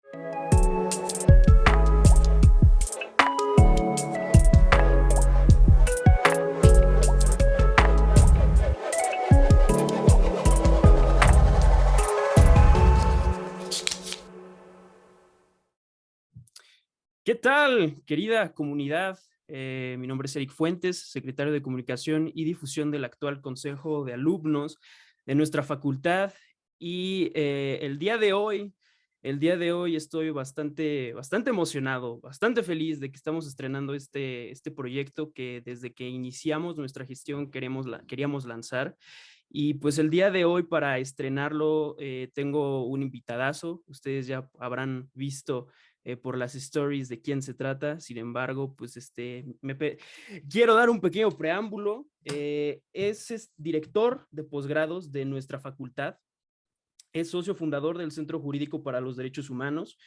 ¿Qué tal, querida comunidad? Mi nombre es Eric Fuentes, secretario de Comunicación y Difusión del actual Consejo de Alumnos de nuestra facultad. Y el día de hoy estoy bastante emocionado, bastante feliz de que estamos estrenando este proyecto que desde que iniciamos nuestra gestión queríamos lanzar. Y pues el día de hoy para estrenarlo tengo un invitadazo. Ustedes ya habrán visto por las stories de quién se trata. Sin embargo, pues quiero dar un pequeño preámbulo. Es director de posgrados de nuestra facultad. Es socio fundador del Centro Jurídico para los Derechos Humanos.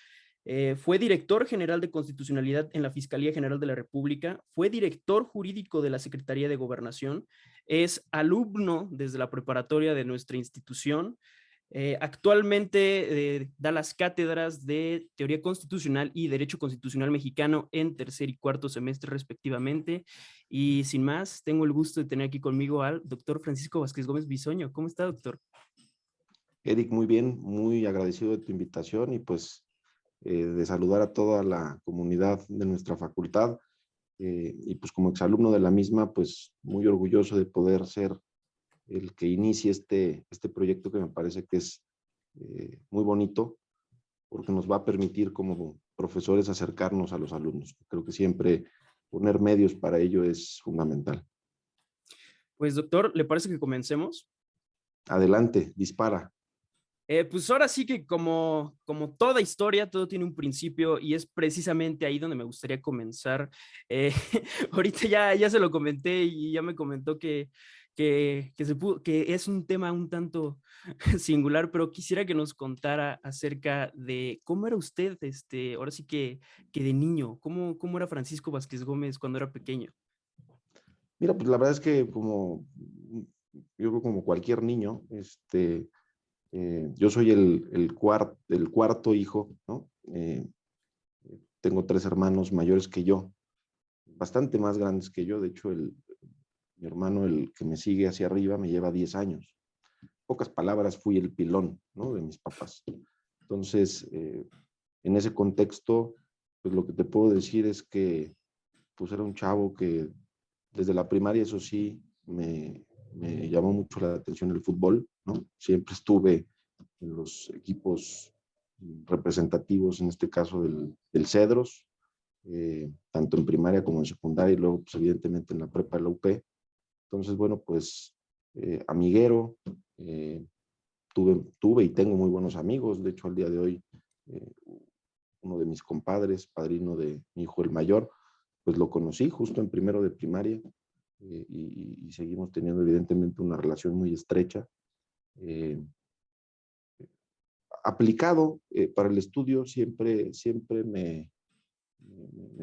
Fue director general de constitucionalidad en la Fiscalía General de la República, fue director jurídico de la Secretaría de Gobernación, es alumno desde la preparatoria de nuestra institución. Actualmente da las cátedras de Teoría Constitucional y Derecho Constitucional Mexicano en tercer y cuarto semestre respectivamente. Y sin más, tengo el gusto de tener aquí conmigo al doctor Francisco Vázquez Gómez Bisoño. ¿Cómo está, doctor? Eric, muy bien, muy agradecido de tu invitación y pues de saludar a toda la comunidad de nuestra facultad y pues como exalumno de la misma, pues muy orgulloso de poder ser el que inicie este proyecto que me parece que es muy bonito porque nos va a permitir como profesores acercarnos a los alumnos. Creo que siempre poner medios para ello es fundamental. Pues doctor, ¿le parece que comencemos? Adelante, dispara. Pues ahora sí que como toda historia, todo tiene un principio y es precisamente ahí donde me gustaría comenzar. Eh, ahorita ya se lo comenté y ya me comentó que es un tema un tanto singular, pero quisiera que nos contara acerca de cómo era usted, ahora sí que de niño, cómo era Francisco Vázquez Gómez cuando era pequeño. Mira, pues la verdad es que yo creo como cualquier niño, yo soy el cuarto hijo, ¿no? Tengo 3 hermanos mayores que yo, bastante más grandes que yo. De hecho, mi hermano, el que me sigue hacia arriba, me lleva 10 años. Pocas palabras, fui el pilón, ¿no?, de mis papás. Entonces, en ese contexto, pues lo que te puedo decir es que pues era un chavo que desde la primaria, eso sí, me llamó mucho la atención el fútbol, ¿no? Siempre estuve en los equipos representativos, en este caso del Cedros, tanto en primaria como en secundaria, y luego, pues, evidentemente, en la prepa de la UP. Entonces, bueno, pues, amiguero, tuve y tengo muy buenos amigos. De hecho, al día de hoy, eh, uno de mis compadres, padrino de mi hijo el mayor, pues lo conocí justo en primero de primaria, y seguimos teniendo evidentemente una relación muy estrecha. Eh, Aplicado para el estudio, siempre me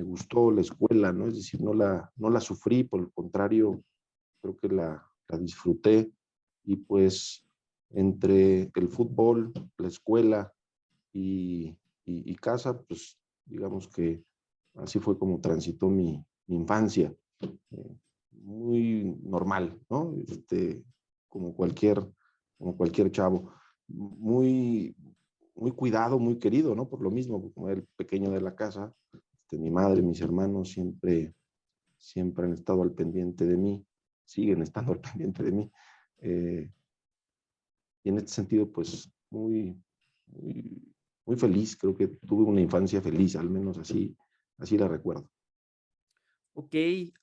gustó la escuela, ¿no? Es decir, no la sufrí, por el contrario, creo que la disfruté. Y pues entre el fútbol, la escuela y casa, pues digamos que así fue como transitó mi infancia. Muy normal, ¿no? Como cualquier chavo. Muy, muy cuidado, muy querido, ¿no? Por lo mismo, como era el pequeño de la casa, mi madre, mis hermanos siempre han estado al pendiente de mí, siguen estando al pendiente de mí. Y en este sentido, pues, muy, muy feliz. Creo que tuve una infancia feliz, al menos así la recuerdo. Ok,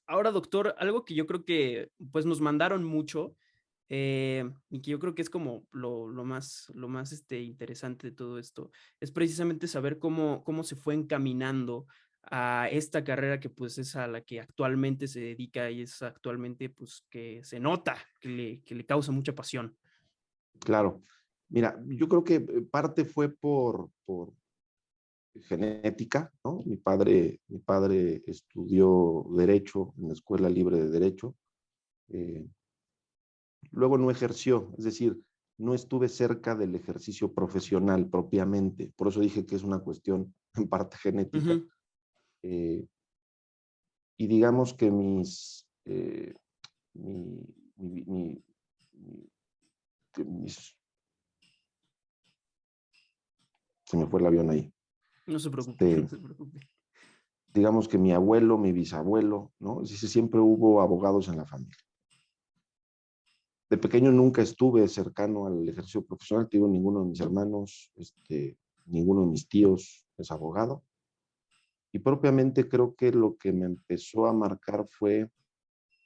ahora doctor, algo que yo creo que pues nos mandaron mucho y que yo creo que es como lo más interesante de todo esto, es precisamente saber cómo se fue encaminando a esta carrera que pues es a la que actualmente se dedica y es actualmente pues que se nota que le causa mucha pasión. Claro. Mira, yo creo que parte fue por genética, ¿no? Mi padre estudió Derecho en la Escuela Libre de Derecho. Luego no ejerció, es decir, no estuve cerca del ejercicio profesional propiamente. Por eso dije que es una cuestión en parte genética. Ujú. Y digamos que mi- mi- mi- mi- que mis- se me fue el avión ahí. No se preocupe, no Este, se preocupe. digamos que mi abuelo, mi bisabuelo, ¿no? Es decir, siempre hubo abogados en la familia. De pequeño nunca estuve cercano al ejercicio profesional, te digo, ninguno de mis hermanos, ninguno de mis tíos es abogado. Y propiamente creo que lo que me empezó a marcar fue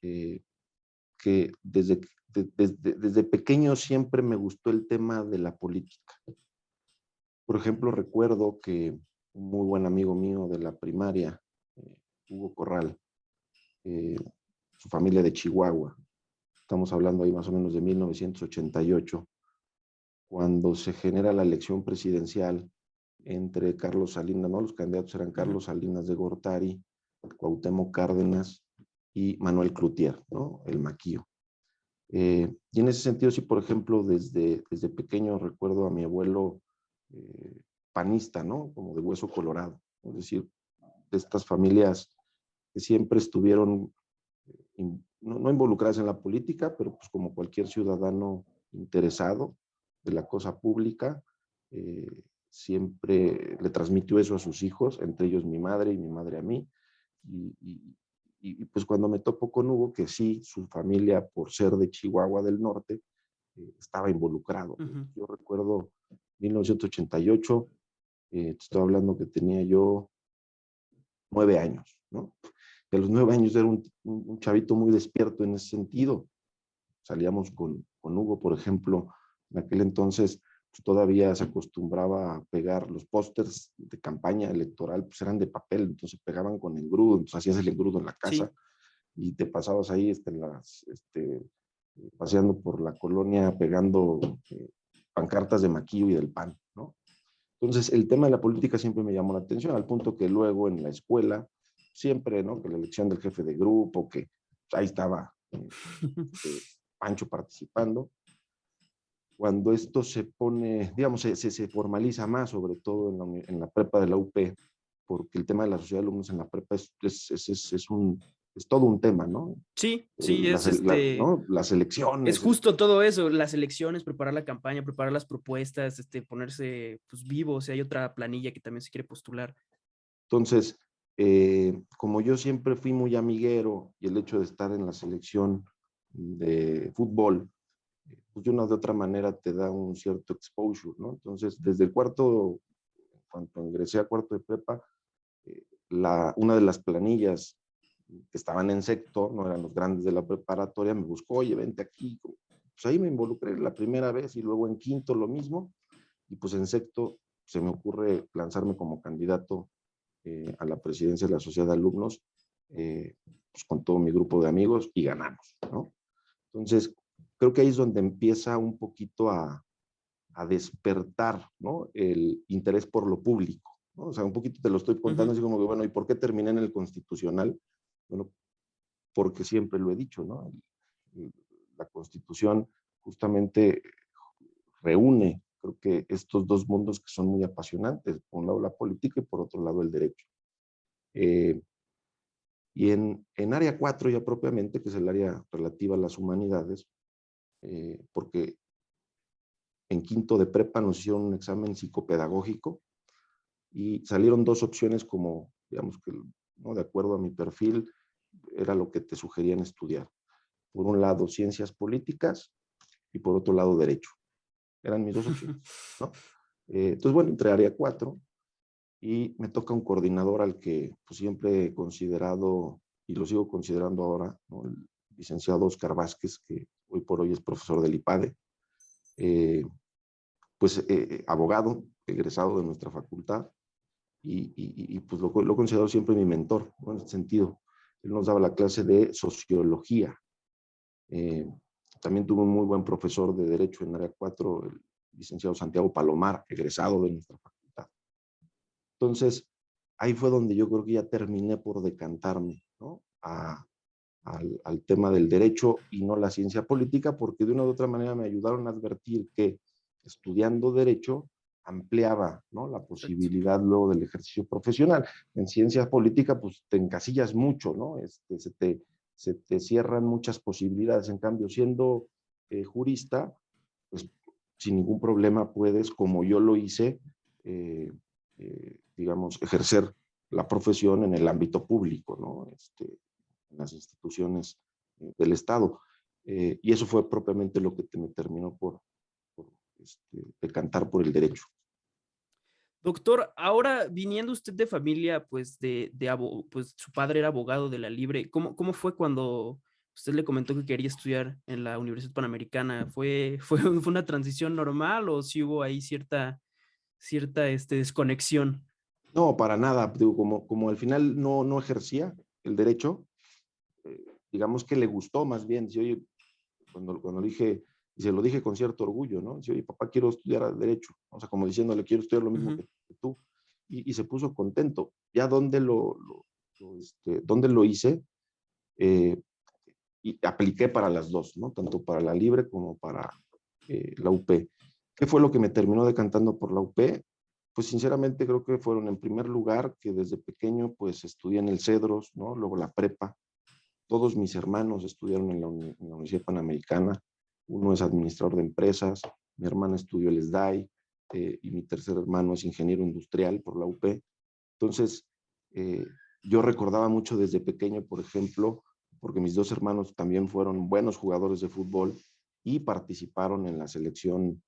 eh, que desde pequeño siempre me gustó el tema de la política. Por ejemplo, recuerdo que un muy buen amigo mío de la primaria, Hugo Corral, eh, su familia de Chihuahua, estamos hablando ahí más o menos de 1988, cuando se genera la elección presidencial entre Carlos Salinas, ¿no? Los candidatos eran Ujú. Carlos Salinas de Gortari, Cuauhtémoc Cárdenas y Manuel Cloutier, ¿no? El Maquillo. Y en ese sentido, sí, por ejemplo, desde pequeño recuerdo a mi abuelo panista, ¿no? Como de hueso colorado. Es decir, de estas familias que siempre estuvieron no involucradas en la política, pero pues como cualquier ciudadano interesado de la cosa pública, eh, siempre le transmitió eso a sus hijos, entre ellos mi madre y mi madre a mí. Y, y, pues cuando me topo con Hugo, que sí, su familia, por ser de Chihuahua del Norte, estaba involucrado. Ujú. Yo recuerdo 1988, estoy hablando que tenía yo 9 años, ¿no? Y a los 9 años era un chavito muy despierto en ese sentido. Salíamos con Hugo, por ejemplo, en aquel entonces pues, todavía se acostumbraba a pegar los pósters de campaña electoral, pues eran de papel, entonces pegaban con engrudo, entonces hacías el engrudo en la casa Sí. y te pasabas ahí paseando por la colonia pegando pancartas de Maquillo y del PAN, ¿no? Entonces, el tema de la política siempre me llamó la atención, al punto que luego en la escuela, siempre, ¿no? Que la elección del jefe de grupo, que pues, ahí estaba Pancho participando. Cuando esto se pone, digamos, se formaliza más, sobre todo en la prepa de la UP, porque el tema de la sociedad de alumnos en la prepa es todo un tema, ¿no? Sí, sí, es ¿No? Las es elecciones. justo todo eso, las elecciones, preparar la campaña, preparar las propuestas, ponerse pues vivo, o sea, hay otra planilla que también se quiere postular. Entonces, como yo siempre fui muy amiguero y el hecho de estar en la selección de fútbol, pues de una de otra manera te da un cierto exposure, ¿no? Entonces, desde el cuarto, cuando ingresé a cuarto de prepa, una de las planillas que estaban en sector, no eran los grandes de la preparatoria, me buscó, oye, vente aquí. Pues ahí me involucré la primera vez y luego en quinto lo mismo. Y pues en sexto se me ocurre lanzarme como candidato a la presidencia de la sociedad de alumnos, pues con todo mi grupo de amigos y ganamos, ¿no? Entonces, creo que ahí es donde empieza un poquito a despertar, ¿no? El interés por lo público, ¿no? O sea, un poquito te lo estoy contando Ujú. así como que, bueno, ¿y por qué terminé en el Constitucional? Bueno, porque siempre lo he dicho, ¿no? La Constitución justamente reúne, creo que estos dos mundos que son muy apasionantes, por un lado la política y por otro lado el derecho. Eh, y en área 4 ya propiamente, que es el área relativa a las humanidades, porque en quinto de prepa nos hicieron un examen psicopedagógico y salieron dos opciones como, digamos que, ¿no? De acuerdo a mi perfil, era lo que te sugerían estudiar. Por un lado, ciencias políticas y por otro lado, derecho. Eran mis dos opciones, ¿no? Entonces, bueno, entré a área 4 y me toca un coordinador al que pues, siempre he considerado y lo sigo considerando ahora, ¿no? El licenciado Oscar Vázquez, que hoy por hoy es profesor del IPADE, pues abogado, egresado de nuestra facultad, pues lo he considerado siempre mi mentor, ¿no? En este sentido. Él nos daba la clase de sociología. Eh, También tuve un muy buen profesor de Derecho en área 4, el licenciado Santiago Palomar, egresado de nuestra facultad. Entonces, ahí fue donde yo creo que ya terminé por decantarme, ¿no? al tema del derecho y no la ciencia política, porque de una u otra manera me ayudaron a advertir que estudiando derecho ampliaba, ¿no?, la Exacto. posibilidad luego del ejercicio profesional. En ciencia política, pues te encasillas mucho, ¿no? Se te cierran muchas posibilidades. En cambio, siendo jurista, pues sin ningún problema puedes, como yo lo hice, digamos, ejercer la profesión en el ámbito público, ¿no? En las instituciones del Estado. Y eso fue propiamente lo que me terminó por decantar por el derecho. Doctor, ahora viniendo usted de familia, pues pues su padre era abogado de la Libre, ¿cómo fue cuando usted le comentó que quería estudiar en la Universidad Panamericana? ¿Fue una transición normal o si hubo ahí cierta desconexión? No, para nada. Digo, como al final no ejercía el derecho, digamos que le gustó más bien. Dice, oye, cuando le dije, y se lo dije con cierto orgullo, ¿no? Dice, oye, papá, quiero estudiar derecho. O sea, como diciéndole, quiero estudiar lo mismo Ujú. que tú. Y se puso contento. Ya dónde lo hice, eh, y apliqué para las dos, ¿no? Tanto para la Libre como para la UP. ¿Qué fue lo que me terminó decantando por la UP? Pues sinceramente creo que fueron en primer lugar que desde pequeño pues estudié en el Cedros, ¿no? Luego la prepa. Todos mis hermanos estudiaron en la Universidad Panamericana. Uno es administrador de empresas, mi hermana estudió el SDAI, y mi tercer hermano es ingeniero industrial por la UP. Entonces, eh, yo recordaba mucho desde pequeño, por ejemplo, porque mis dos hermanos también fueron buenos jugadores de fútbol y participaron en la selección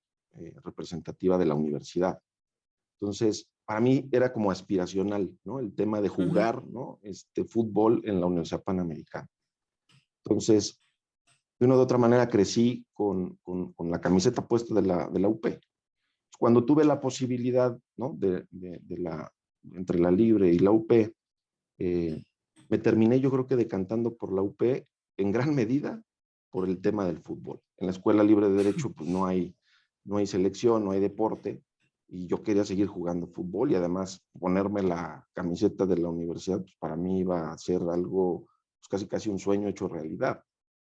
representativa de la universidad. Entonces, para mí era como aspiracional, ¿no? El tema de Ujú. jugar, ¿no? Fútbol en la Universidad Panamericana. Entonces, de una u otra manera crecí con la camiseta puesta de la UP. Cuando tuve la posibilidad, ¿no?, entre la Libre y la UP, eh, me terminé yo creo que decantando por la UP en gran medida por el tema del fútbol. En la Escuela Libre de Derecho pues no hay selección, no hay deporte, y yo quería seguir jugando fútbol y además ponerme la camiseta de la universidad, pues para mí iba a ser algo, pues casi un sueño hecho realidad,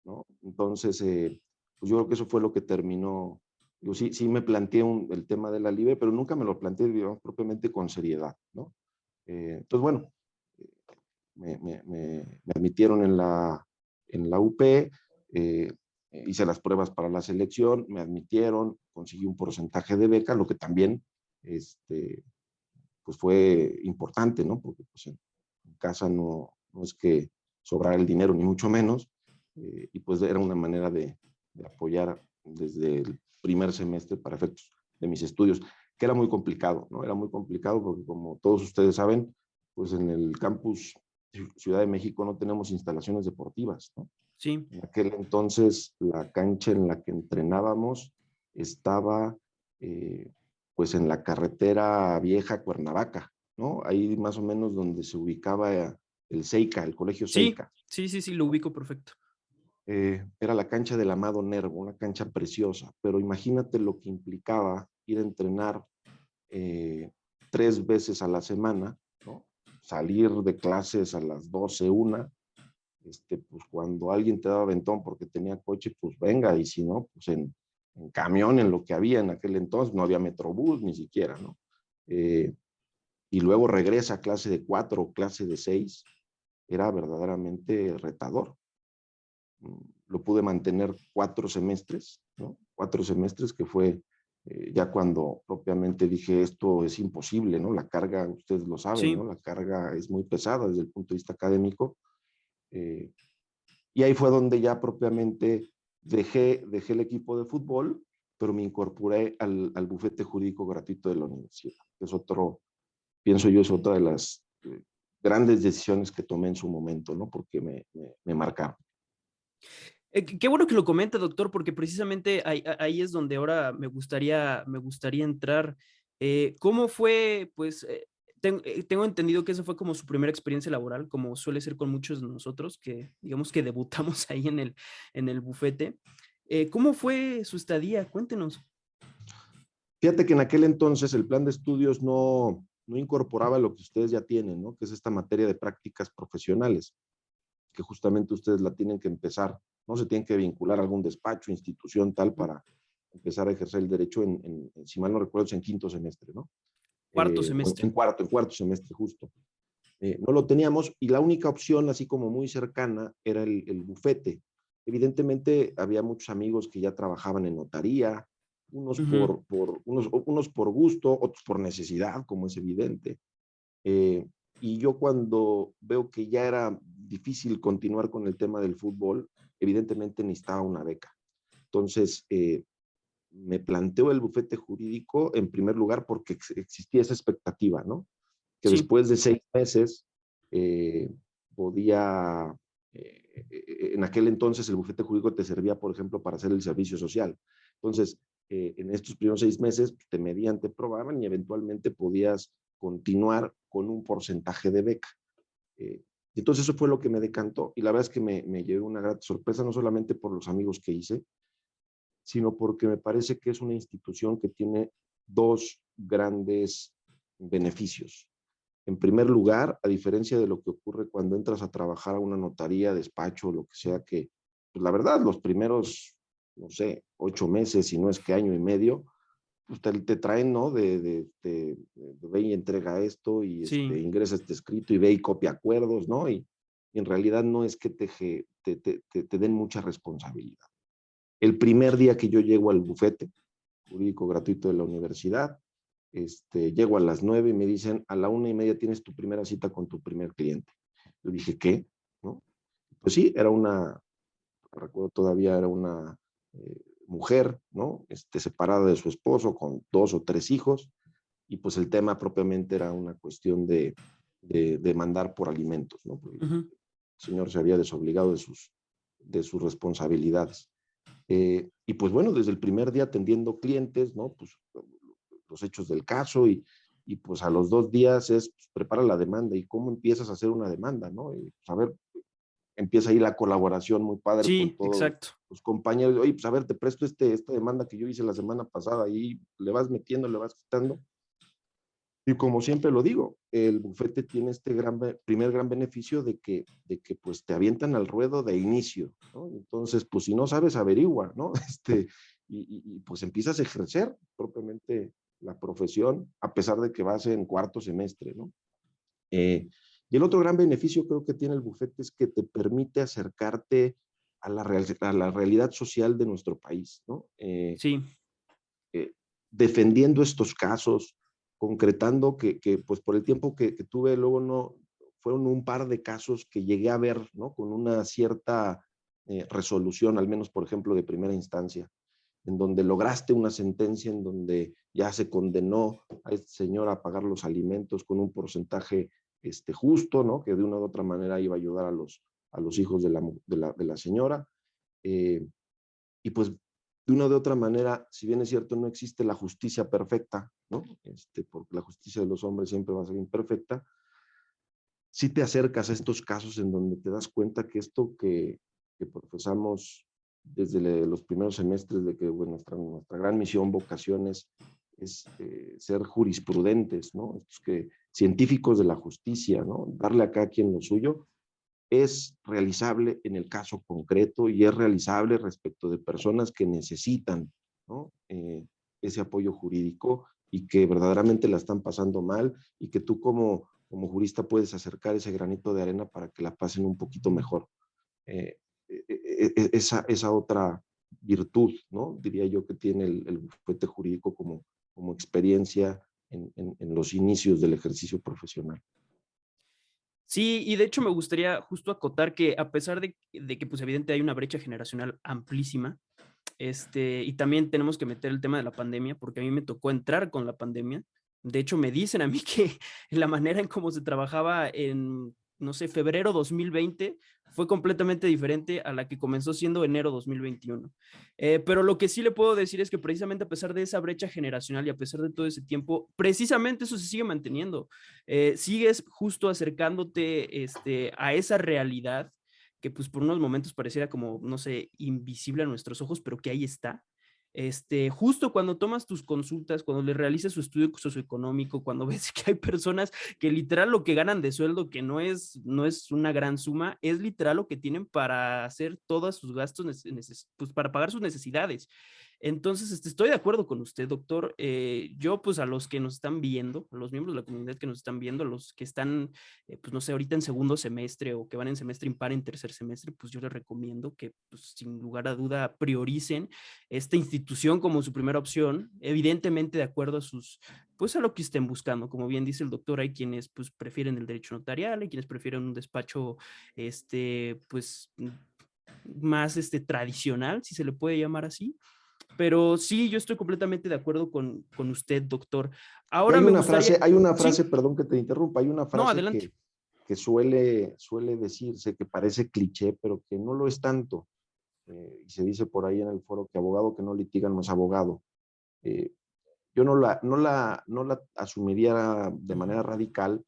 ¿no? Entonces, pues yo creo que eso fue lo que terminó. Yo sí me planteé el tema de la Libre, pero nunca me lo planteé, digamos, propiamente con seriedad, ¿no? Entonces, bueno, me admitieron en la UP, hice las pruebas para la selección, me admitieron, conseguí un porcentaje de beca, lo que también pues fue importante, ¿no? Porque pues en casa no es que sobrara el dinero, ni mucho menos, y pues era una manera de apoyar desde el primer semestre para efectos de mis estudios, que era muy complicado, ¿no? Era muy complicado porque como todos ustedes saben, pues en el campus Ciudad de México no tenemos instalaciones deportivas, ¿no? Sí. En aquel entonces la cancha en la que entrenábamos estaba eh, pues en la carretera vieja Cuernavaca, ¿no? Ahí más o menos donde se ubicaba el Seica, el colegio Sí, Seica. sí, lo ubico perfecto. Era la cancha del Amado Nervo, una cancha preciosa, pero imagínate lo que implicaba ir a entrenar eh, 3 veces a la semana, ¿no? Salir de clases a las 12, una, pues cuando alguien te daba aventón porque tenía coche, pues venga, y si no, pues en camión, en lo que había en aquel entonces, no había Metrobús ni siquiera, ¿no? Eh, y luego regresa a clase de 4 o clase de 6, era verdaderamente retador. Lo pude mantener 4 semestres, ¿no? 4 semestres que fue ya cuando propiamente dije, esto es imposible, ¿no? La carga, ustedes lo saben, ¿no? Sí. La carga es muy pesada desde el punto de vista académico. Eh, y ahí fue donde ya propiamente dejé el equipo de fútbol, pero me incorporé al bufete jurídico gratuito de la universidad. Es otro, pienso yo, es otra de las grandes decisiones que tomé en su momento, ¿no? Porque me marcaron. Qué bueno que lo comenta, doctor, porque precisamente ahí es donde ahora me gustaría entrar. ¿Cómo fue? Pues tengo entendido que esa fue como su primera experiencia laboral, como suele ser con muchos de nosotros, que digamos que debutamos ahí en el bufete. ¿Cómo fue su estadía? Cuéntenos. Fíjate que en aquel entonces el plan de estudios no incorporaba lo que ustedes ya tienen, ¿no? Que es esta materia de prácticas profesionales. que justamente ustedes la tienen que empezar, ¿no? Se tienen que vincular a algún despacho, institución, tal, para empezar a ejercer el derecho si mal no recuerdo, es en quinto semestre, ¿no? Cuarto O semestre. en cuarto semestre justo. No lo teníamos y la única opción, así como muy cercana, era el bufete. Evidentemente había muchos amigos que ya trabajaban en notaría, unos por gusto, otros por necesidad, como es evidente. Eh, y yo cuando veo que ya era difícil continuar con el tema del fútbol, evidentemente necesitaba una beca. Entonces, me planteo el bufete jurídico en primer lugar porque existía esa expectativa, ¿no? Que Sí, después de 6 meses eh, podía, en aquel entonces el bufete jurídico te servía, por ejemplo, para hacer el servicio social. Entonces, en estos primeros 6 meses te medían, te probaban y eventualmente podías continuar con un porcentaje de beca. Eh, entonces eso fue lo que me decantó y la verdad es que me llevé una grata sorpresa, no solamente por los amigos que hice, sino porque me parece que es una institución que tiene dos grandes beneficios. En primer lugar, a diferencia de lo que ocurre cuando entras a trabajar a una notaría, despacho, lo que sea, que pues la verdad, los primeros, no sé, 8 meses, si no es que año y medio, pues te traen, ¿no? De ve y entrega esto y sí, ingresa este escrito y ve y copia acuerdos, ¿no? Y en realidad no es que te den mucha responsabilidad. El primer día que yo llego al bufete jurídico gratuito de la universidad, llego a las 9 y me dicen, a la 1:30 tienes tu primera cita con tu primer cliente. Yo dije, ¿qué? ¿No? Pues sí, recuerdo todavía, era una mujer, ¿no? Separada de su esposo con 2 o 3 hijos, y pues el tema propiamente era una cuestión de demandar por alimentos, ¿no? Porque el ujú, señor se había desobligado de sus responsabilidades. Y pues bueno, desde el primer día atendiendo clientes, ¿no? Pues los hechos del caso y pues a los 2 días pues, prepara la demanda y cómo empiezas a hacer una demanda, ¿no? Y pues a ver, empieza ahí la colaboración muy padre con sí, todos exacto. los compañeros. Oye, pues a ver, te presto esta demanda que yo hice la semana pasada y le vas metiendo, le vas quitando. Y como siempre lo digo, el bufete tiene primer gran beneficio de que pues te avientan al ruedo de inicio, ¿no? Entonces, pues si no sabes, averigua, ¿no? Y pues empiezas a ejercer propiamente la profesión, a pesar de que vas en cuarto semestre, ¿no? Y el otro gran beneficio creo que tiene el bufete es que te permite acercarte a la realidad social de nuestro país, ¿no? Sí, Eh, defendiendo estos casos, concretando que, pues por el tiempo que tuve, luego no, fueron un par de casos que llegué a ver, ¿no? Con una cierta resolución, al menos por ejemplo de primera instancia, en donde lograste una sentencia en donde ya se condenó a este señor a pagar los alimentos con un porcentaje justo, ¿no? Que de una u otra manera iba a ayudar a los hijos de la señora. Eh, y pues de una u otra manera, si bien es cierto, no existe la justicia perfecta, ¿no? Porque la justicia de los hombres siempre va a ser imperfecta, sí te acercas a estos casos en donde te das cuenta que esto que profesamos desde los primeros semestres de que bueno, nuestra gran misión, vocación es ser jurisprudentes, ¿no? Estos científicos de la justicia, ¿no? Darle a cada quien lo suyo, es realizable en el caso concreto y es realizable respecto de personas que necesitan, ¿no? Ese apoyo jurídico y que verdaderamente la están pasando mal y que tú como jurista puedes acercar ese granito de arena para que la pasen un poquito mejor. Esa otra virtud, ¿no? Diría yo que tiene el bufete jurídico como experiencia en los inicios del ejercicio profesional. sí, y de hecho me gustaría justo acotar que a pesar de que pues evidente hay una brecha generacional amplísima, y también tenemos que meter el tema de la pandemia, porque a mí me tocó entrar con la pandemia. De hecho, me dicen a mí que la manera en cómo se trabajaba en, no sé, febrero 2020 fue completamente diferente a la que comenzó siendo enero 2021. Pero lo que sí le puedo decir es que precisamente a pesar de esa brecha generacional y a pesar de todo ese tiempo, precisamente eso se sigue manteniendo. Sigues justo acercándote a esa realidad que pues por unos momentos pareciera como, no sé, invisible a nuestros ojos, pero que ahí está. justo cuando tomas tus consultas, cuando le realizas su estudio socioeconómico, cuando ves que hay personas que literal lo que ganan de sueldo, que no es una gran suma, es literal lo que tienen para hacer todos sus gastos, pues para pagar sus necesidades. Entonces, estoy de acuerdo con usted, doctor. Yo, pues, a los que nos están viendo, a los miembros de la comunidad que nos están viendo, a los que están, pues, no sé, ahorita en segundo semestre o que van en semestre impar en tercer semestre, pues yo les recomiendo que, pues, sin lugar a duda, prioricen esta institución como su primera opción, evidentemente de acuerdo a sus, pues, a lo que estén buscando. Como bien dice el doctor, hay quienes, pues, prefieren el derecho notarial, hay quienes prefieren un despacho, pues, más tradicional, si se le puede llamar así. Pero sí, yo estoy completamente de acuerdo con usted, doctor. Y Ahora me gustaría, hay una frase, sí, perdón que te interrumpa, hay una no, frase adelante. que suele decirse, que parece cliché, pero que no lo es tanto. Y se dice por ahí en el foro que abogado que no litiga no es abogado. Eh, yo no la asumiría de manera radical,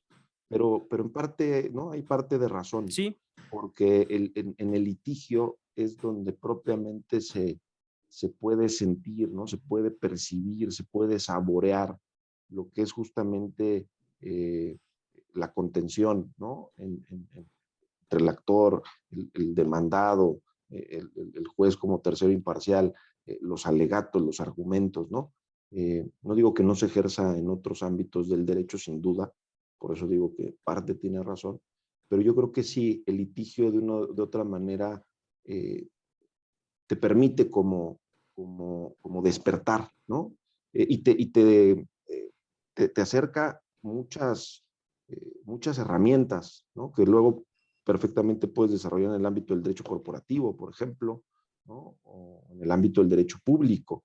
pero en parte, ¿no? Hay parte de razón, Sí, porque en el litigio es donde propiamente se puede sentir, ¿no? Se puede percibir, se puede saborear lo que es justamente eh, la contención, ¿no? Entre el actor, el demandado, el juez como tercero imparcial, los alegatos, los argumentos, ¿no? No digo que no se ejerza en otros ámbitos del derecho, sin duda, por eso digo que parte tiene razón, pero yo creo que sí, el litigio de otra manera eh, te permite como despertar, ¿no? Y te acerca muchas herramientas, ¿no? Que luego perfectamente puedes desarrollar en el ámbito del derecho corporativo, por ejemplo, ¿no? O en el ámbito del derecho público.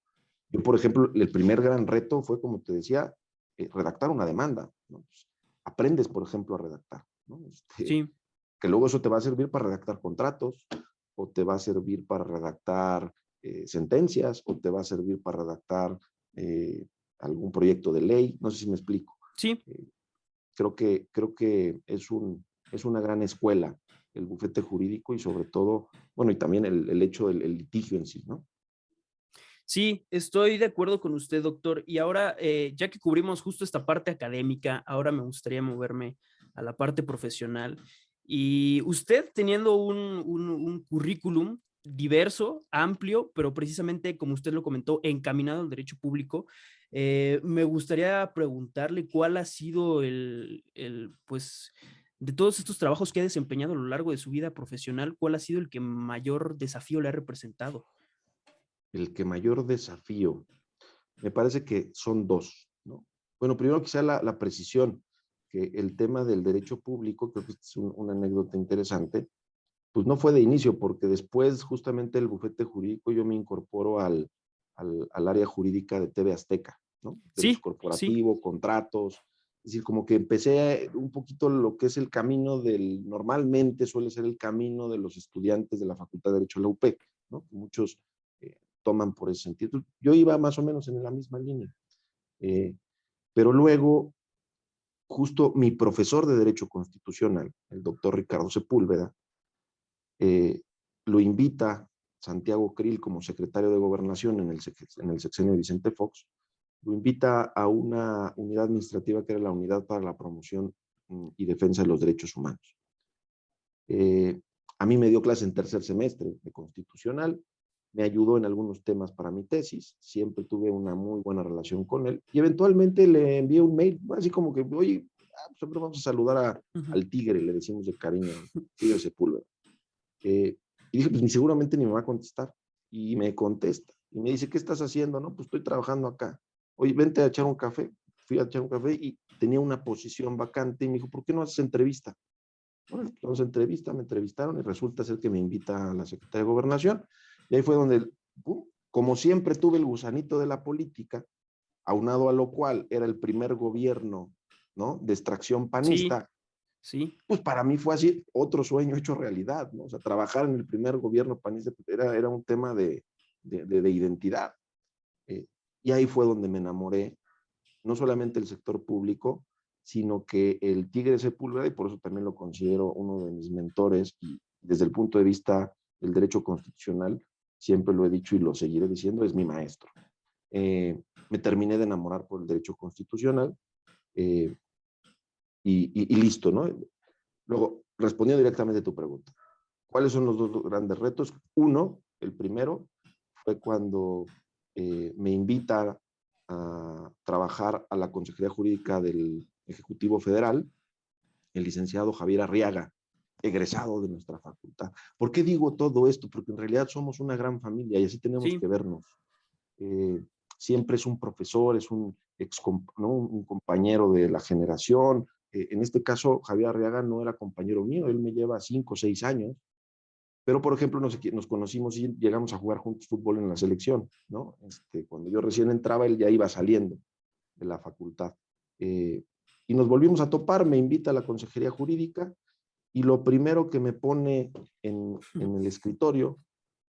Yo, por ejemplo, el primer gran reto fue, como te decía, redactar una demanda, ¿no? Pues, aprendes, por ejemplo, a redactar, ¿no? sí. Que luego eso te va a servir para redactar contratos, o te va a servir para redactar sentencias, o te va a servir para redactar eh, algún proyecto de ley, no sé si me explico. Sí, Eh, creo que es una gran escuela el bufete jurídico y sobre todo, bueno, y también el hecho del el litigio en sí, ¿no? sí, estoy de acuerdo con usted, doctor. Y ahora, ya que cubrimos justo esta parte académica, ahora me gustaría moverme a la parte profesional. Y usted teniendo un currículum diverso, amplio, pero precisamente, como usted lo comentó, encaminado al derecho público, me gustaría preguntarle cuál ha sido pues, de todos estos trabajos que ha desempeñado a lo largo de su vida profesional, cuál ha sido el que mayor desafío le ha representado. El que mayor desafío, me parece que son dos, ¿no? Bueno, primero quizá la precisión, que el tema del derecho público, creo que es una anécdota interesante, pues no fue de inicio, porque después justamente el bufete jurídico yo me incorporo al área jurídica de TV Azteca, ¿no? Derecho Sí, sí, corporativo, contratos, es decir, como que empecé un poquito lo que es el camino normalmente suele ser el camino de los estudiantes de la Facultad de Derecho de la UP, ¿no? Muchos toman por ese sentido. Yo iba más o menos en la misma línea, eh, pero luego justo mi profesor de Derecho Constitucional, el doctor Ricardo Sepúlveda, eh, lo invita Santiago Krill como secretario de Gobernación en el sexenio de Vicente Fox, lo invita a una unidad administrativa que era la Unidad para la Promoción y Defensa de los Derechos Humanos. Eh, a mí me dio clase en tercer semestre de constitucional, me ayudó en algunos temas para mi tesis, siempre tuve una muy buena relación con él y eventualmente le envié un mail, así como que, oye, siempre vamos a saludar ujú, al tigre, le decimos de cariño, Tigre Sepúlveda. Y dije, pues ni seguramente ni me va a contestar. Y me contesta. Y me dice, ¿qué estás haciendo? No, pues estoy trabajando acá. Oye, vente a echar un café. Fui a echar un café y tenía una posición vacante. Y me dijo, ¿por qué no haces entrevista? Bueno, entonces entrevista, me entrevistaron y resulta ser que me invita a la Secretaría de Gobernación. Y ahí fue donde, ¡pum! Como siempre tuve el gusanito de la política, aunado a lo cual era el primer gobierno, ¿no? De extracción sí, panista, sí, pues para mí fue así otro sueño hecho realidad, ¿no? O sea, trabajar en el primer gobierno panista era un tema de identidad. Eh, y ahí fue donde me enamoré, no solamente del sector público, sino que el Tigre Sepúlveda, y por eso también lo considero uno de mis mentores, y desde el punto de vista del derecho constitucional, siempre lo he dicho y lo seguiré diciendo, es mi maestro. Me terminé de enamorar por el derecho constitucional eh, y listo, ¿no? Luego, respondiendo directamente a tu pregunta, ¿cuáles son los dos grandes retos? Uno, el primero, fue cuando me invita a trabajar a la Consejería Jurídica del Ejecutivo Federal, el licenciado Javier Arriaga, egresado de nuestra facultad. ¿Por qué digo todo esto? Porque en realidad somos una gran familia y así tenemos Sí, que vernos. Siempre es un profesor, es un, ¿no? un compañero de la generación. En este caso, Javier Arriaga no era compañero mío, él me lleva 5 o 6 años, pero por ejemplo nos conocimos y llegamos a jugar juntos fútbol en la selección, ¿no? Cuando yo recién entraba, él ya iba saliendo de la facultad. Y nos volvimos a topar, me invita a la consejería jurídica y lo primero que me pone en el escritorio,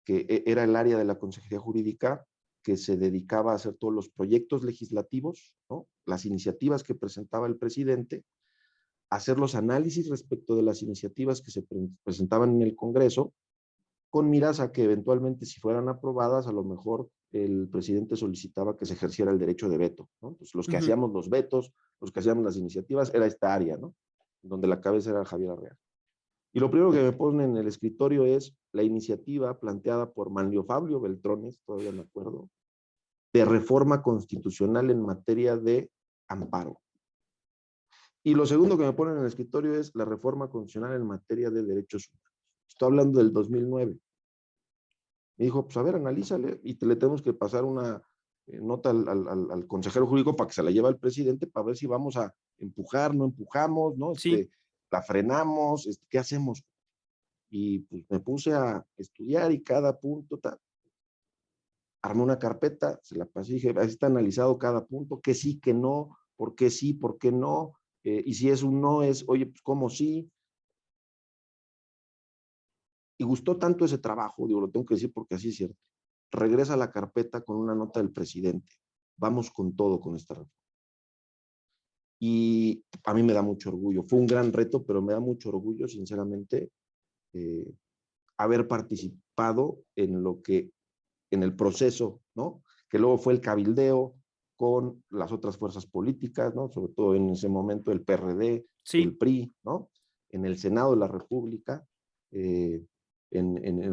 que era el área de la consejería jurídica, que se dedicaba a hacer todos los proyectos legislativos, ¿no? Las iniciativas que presentaba el presidente, hacer los análisis respecto de las iniciativas que se presentaban en el Congreso, con miras a que eventualmente si fueran aprobadas, a lo mejor el presidente solicitaba que se ejerciera el derecho de veto, ¿no? Pues los que ujú, hacíamos los vetos, los que hacíamos las iniciativas, era esta área, ¿no? Donde la cabeza era Javier Arreal. Y lo primero que me ponen en el escritorio es la iniciativa planteada por Manlio Fabio Beltrones, todavía me acuerdo, de reforma constitucional en materia de amparo. Y lo segundo que me ponen en el escritorio es la reforma constitucional en materia de derechos humanos. Estoy hablando del 2009. Me dijo, pues a ver, analízale y le tenemos que pasar una nota al consejero jurídico para que se la lleve al presidente para ver si vamos a empujar, no empujamos, ¿no? sí, La frenamos, ¿qué hacemos? Y pues me puse a estudiar y cada punto, armé una carpeta, se la pasé y dije, ahí está analizado cada punto, que sí, que no, por qué no, y si es un no, es, oye, pues cómo sí. Y gustó tanto ese trabajo, digo, lo tengo que decir porque así es cierto. Regresa a la carpeta con una nota del presidente. Vamos con todo con esta reforma. Y a mí me da mucho orgullo. Fue un gran reto, pero me da mucho orgullo, sinceramente, eh, haber participado en lo que, en el proceso, ¿no? Que luego fue el cabildeo con las otras fuerzas políticas, ¿no? Sobre todo en ese momento el PRD, el sí, PRI, ¿no? En el Senado de la República, eh,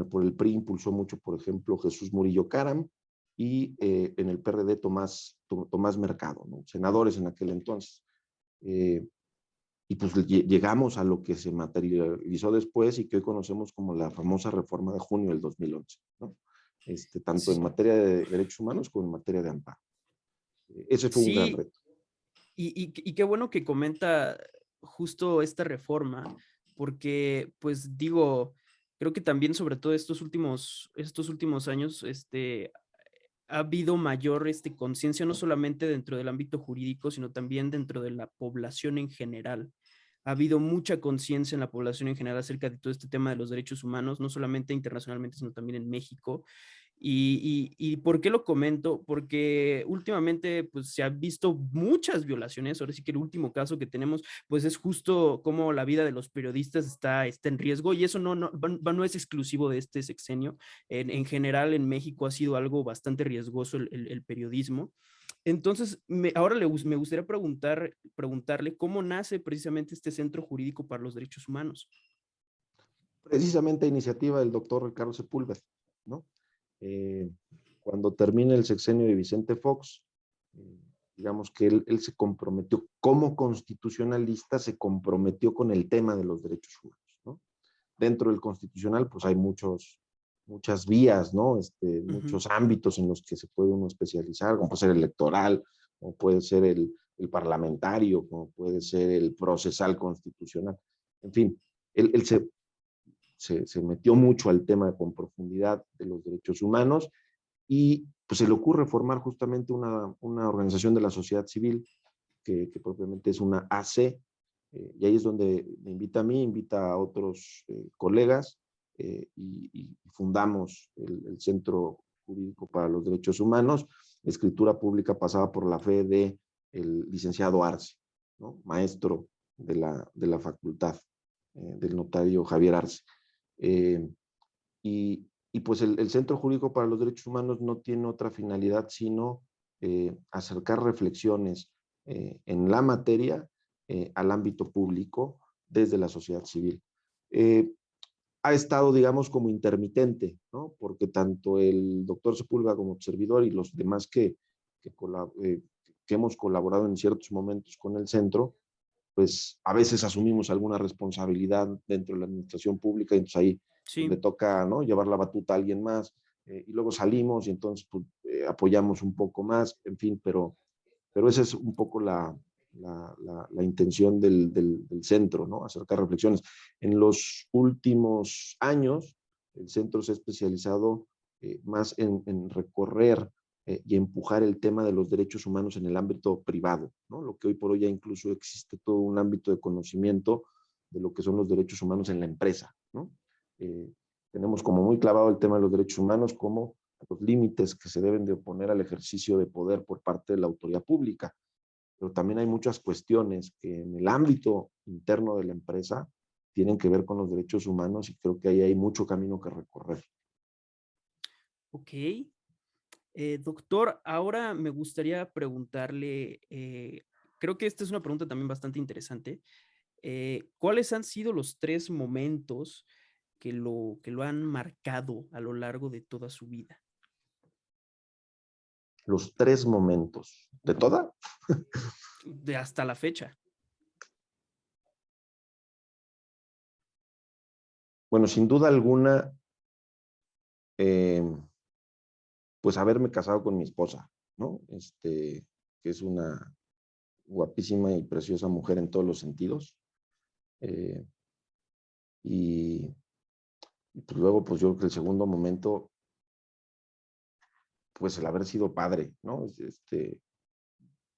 por el PRI impulsó mucho, por ejemplo, Jesús Murillo Caram y en el PRD Tomás Mercado, ¿no? Senadores en aquel entonces. Eh, y pues llegamos a lo que se materializó después y que hoy conocemos como la famosa reforma de junio del 2011, ¿no? Tanto en sí, materia de derechos humanos como en materia de amparo. Ese fue un gran sí, reto. y qué bueno que comenta justo esta reforma, porque pues digo, creo que también sobre todo estos últimos años, ha habido mayor conciencia no solamente dentro del ámbito jurídico, sino también dentro de la población en general. Ha habido mucha conciencia en la población en general acerca de todo este tema de los derechos humanos, no solamente internacionalmente, sino también en México. Y ¿por qué lo comento? Porque últimamente pues se han visto muchas violaciones. Ahora sí que el último caso que tenemos pues es justo cómo la vida de los periodistas está en riesgo y eso no es exclusivo de este sexenio. En general en México ha sido algo bastante riesgoso el periodismo. Entonces, ahora me gustaría preguntarle cómo nace precisamente este Centro Jurídico para los Derechos Humanos. Precisamente a iniciativa del doctor Ricardo Sepúlveda, ¿no? Eh, Cuando termine el sexenio de Vicente Fox, eh, digamos que él se comprometió, como constitucionalista, se comprometió con el tema de los derechos humanos, ¿no? Dentro del constitucional, pues hay muchas vías, ¿no? Ujú, Muchos ámbitos en los que se puede uno especializar, como puede ser el electoral, como puede ser el parlamentario, como puede ser el procesal constitucional. En fin, él se metió mucho al tema con profundidad de los derechos humanos y pues se le ocurre formar justamente una organización de la sociedad civil que propiamente es una AC, y ahí es donde me invita a mí, invita a otros colegas y fundamos el Centro Jurídico para los Derechos Humanos, escritura pública pasada por la fe de el licenciado Arce, ¿no? Maestro de la facultad, del notario Javier Arce. Eh, y, y pues el Centro Jurídico para los Derechos Humanos no tiene otra finalidad sino acercar reflexiones en la materia al ámbito público desde la sociedad civil. Ha estado, digamos, como intermitente, ¿no? Porque tanto el doctor Sepúlveda como servidor y los demás que hemos colaborado en ciertos momentos con el centro, pues a veces asumimos alguna responsabilidad dentro de la administración pública y entonces ahí pues, le Sí, toca, ¿no?, llevar la batuta a alguien más y luego salimos y entonces pues, apoyamos un poco más, en fin, pero esa es un poco la intención del centro, ¿no? Acercar reflexiones. En los últimos años, el centro se ha especializado más en recorrer y empujar el tema de los derechos humanos en el ámbito privado, ¿no? Lo que hoy por hoy ya incluso existe todo un ámbito de conocimiento de lo que son los derechos humanos en la empresa, ¿no? Eh, Tenemos como muy clavado el tema de los derechos humanos como los límites que se deben de oponer al ejercicio de poder por parte de la autoridad pública, pero también hay muchas cuestiones que en el ámbito interno de la empresa tienen que ver con los derechos humanos y creo que ahí hay mucho camino que recorrer. ok. Doctor, ahora me gustaría preguntarle, creo que esta es una pregunta también bastante interesante. ¿Cuáles han sido los 3 momentos que lo han marcado a lo largo de toda su vida? Los tres momentos de toda. De hasta la fecha. Bueno, sin duda alguna, eh, pues haberme casado con mi esposa, ¿no? Que es una guapísima y preciosa mujer en todos los sentidos. Eh, y, y pues luego, pues yo creo que el segundo momento, pues el haber sido padre, ¿no?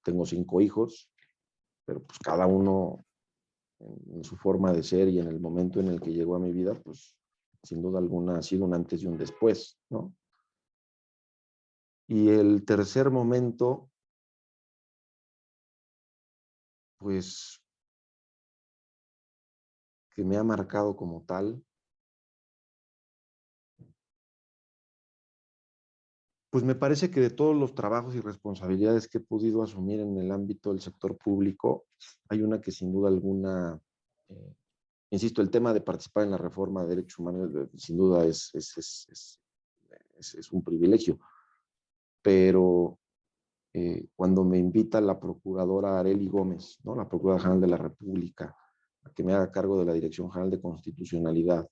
Tengo 5 hijos, pero pues cada uno en su forma de ser y en el momento en el que llegó a mi vida, pues sin duda alguna ha sido un antes y un después, ¿no? Y el tercer momento, pues que me ha marcado como tal, pues me parece que de todos los trabajos y responsabilidades que he podido asumir en el ámbito del sector público, hay una que sin duda alguna, eh, insisto, el tema de participar en la reforma de derechos humanos sin duda es un privilegio, pero cuando me invita la procuradora Arely Gómez, ¿no?, la Procuradora General de la República, a que me haga cargo de la Dirección General de Constitucionalidad,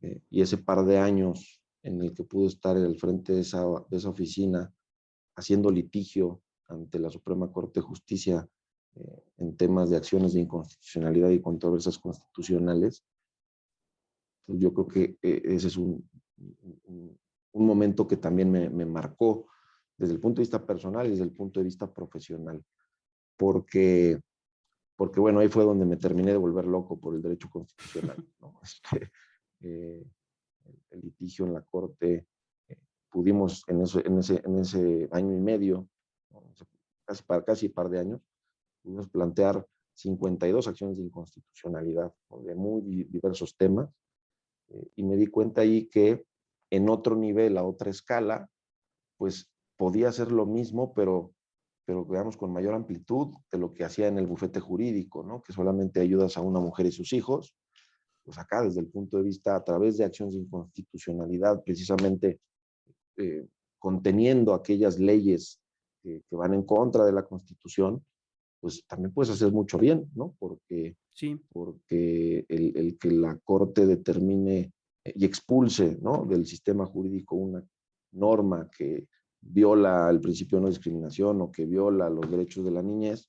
y ese par de años en el que pude estar al frente de esa oficina haciendo litigio ante la Suprema Corte de Justicia en temas de acciones de inconstitucionalidad y controversias constitucionales, pues yo creo que ese es un momento que también me marcó desde el punto de vista personal y desde el punto de vista profesional, porque, porque bueno, ahí fue donde me terminé de volver loco por el derecho constitucional, ¿no? Eh, el litigio en la Corte, pudimos en ese año y medio, ¿no?, casi par de años, pudimos plantear 52 acciones de inconstitucionalidad, ¿no?, de muy diversos temas, y me di cuenta ahí que en otro nivel, a otra escala, pues podía hacer lo mismo, pero digamos con mayor amplitud de lo que hacía en el bufete jurídico, ¿no?, que solamente ayudas a una mujer y sus hijos. Pues acá desde el punto de vista, a través de acciones de inconstitucionalidad, precisamente eh, conteniendo aquellas leyes que van en contra de la Constitución, pues también puedes hacer mucho bien, ¿no? Sí, Porque el que la Corte determine y expulse, ¿no?, del sistema jurídico una norma que viola el principio de no discriminación o que viola los derechos de la niñez,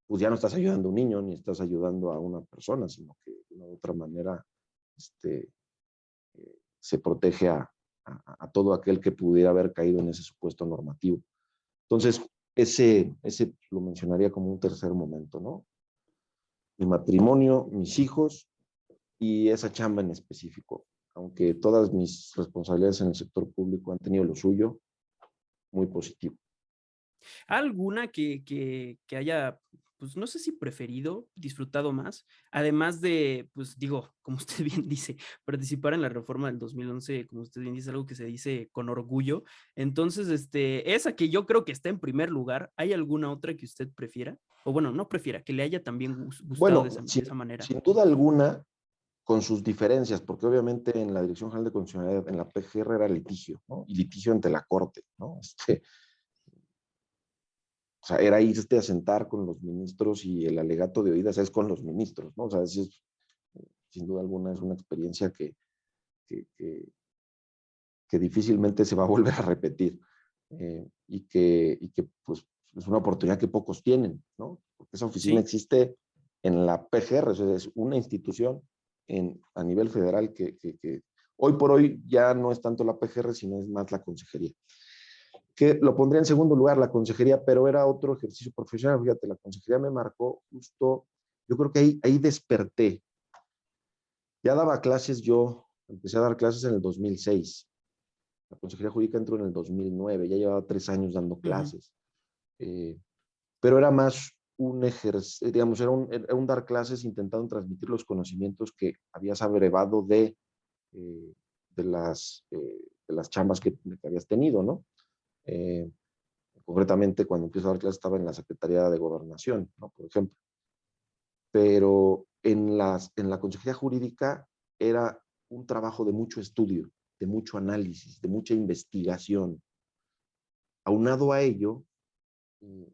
pues ya no estás ayudando a un niño ni estás ayudando a una persona, sino que de una u otra manera este, se protege a todo aquel que pudiera haber caído en ese supuesto normativo. Entonces, ese lo mencionaría como un tercer momento, ¿no? Mi matrimonio, mis hijos y esa chamba en específico. Aunque todas mis responsabilidades en el sector público han tenido lo suyo, muy positivo. ¿alguna que haya pues no sé si preferido, disfrutado más, además de, pues digo, como usted bien dice, participar en la reforma del 2011, como usted bien dice, algo que se dice con orgullo. Entonces, esa que yo creo que está en primer lugar, ¿hay alguna otra que usted prefiera? O bueno, no prefiera, que le haya también gustado Bueno, de esa manera. sin duda alguna, con sus diferencias, porque obviamente en la Dirección General de Constitucionalidad, en la PGR era litigio, ¿no? Y litigio ante la Corte, ¿no? O sea, era irte a sentar con los ministros y el alegato de oídas es con los ministros, ¿no? O sea, sin duda alguna es una experiencia que, que, que difícilmente se va a volver a repetir y que pues es una oportunidad que pocos tienen, ¿no? Porque esa oficina Sí, existe en la PGR, o sea, es una institución a nivel federal que hoy por hoy ya no es tanto la PGR, sino es más la consejería. Que lo pondría en segundo lugar, la consejería, pero era otro ejercicio profesional. Fíjate, la consejería me marcó justo, yo creo que ahí desperté. Ya daba clases yo, empecé a dar clases en el 2006. La consejería jurídica entró en el 2009, ya llevaba 3 años dando ujú, clases. Eh, pero era más un ejercicio, digamos, era un dar clases intentando transmitir los conocimientos que habías abrevado eh, de las chambas que habías tenido, ¿no? Eh, Concretamente, cuando empiezo a dar clases estaba en la Secretaría de Gobernación, ¿no? Por ejemplo. Pero en la consejería jurídica era un trabajo de mucho estudio, de mucho análisis, de mucha investigación. Aunado a ello,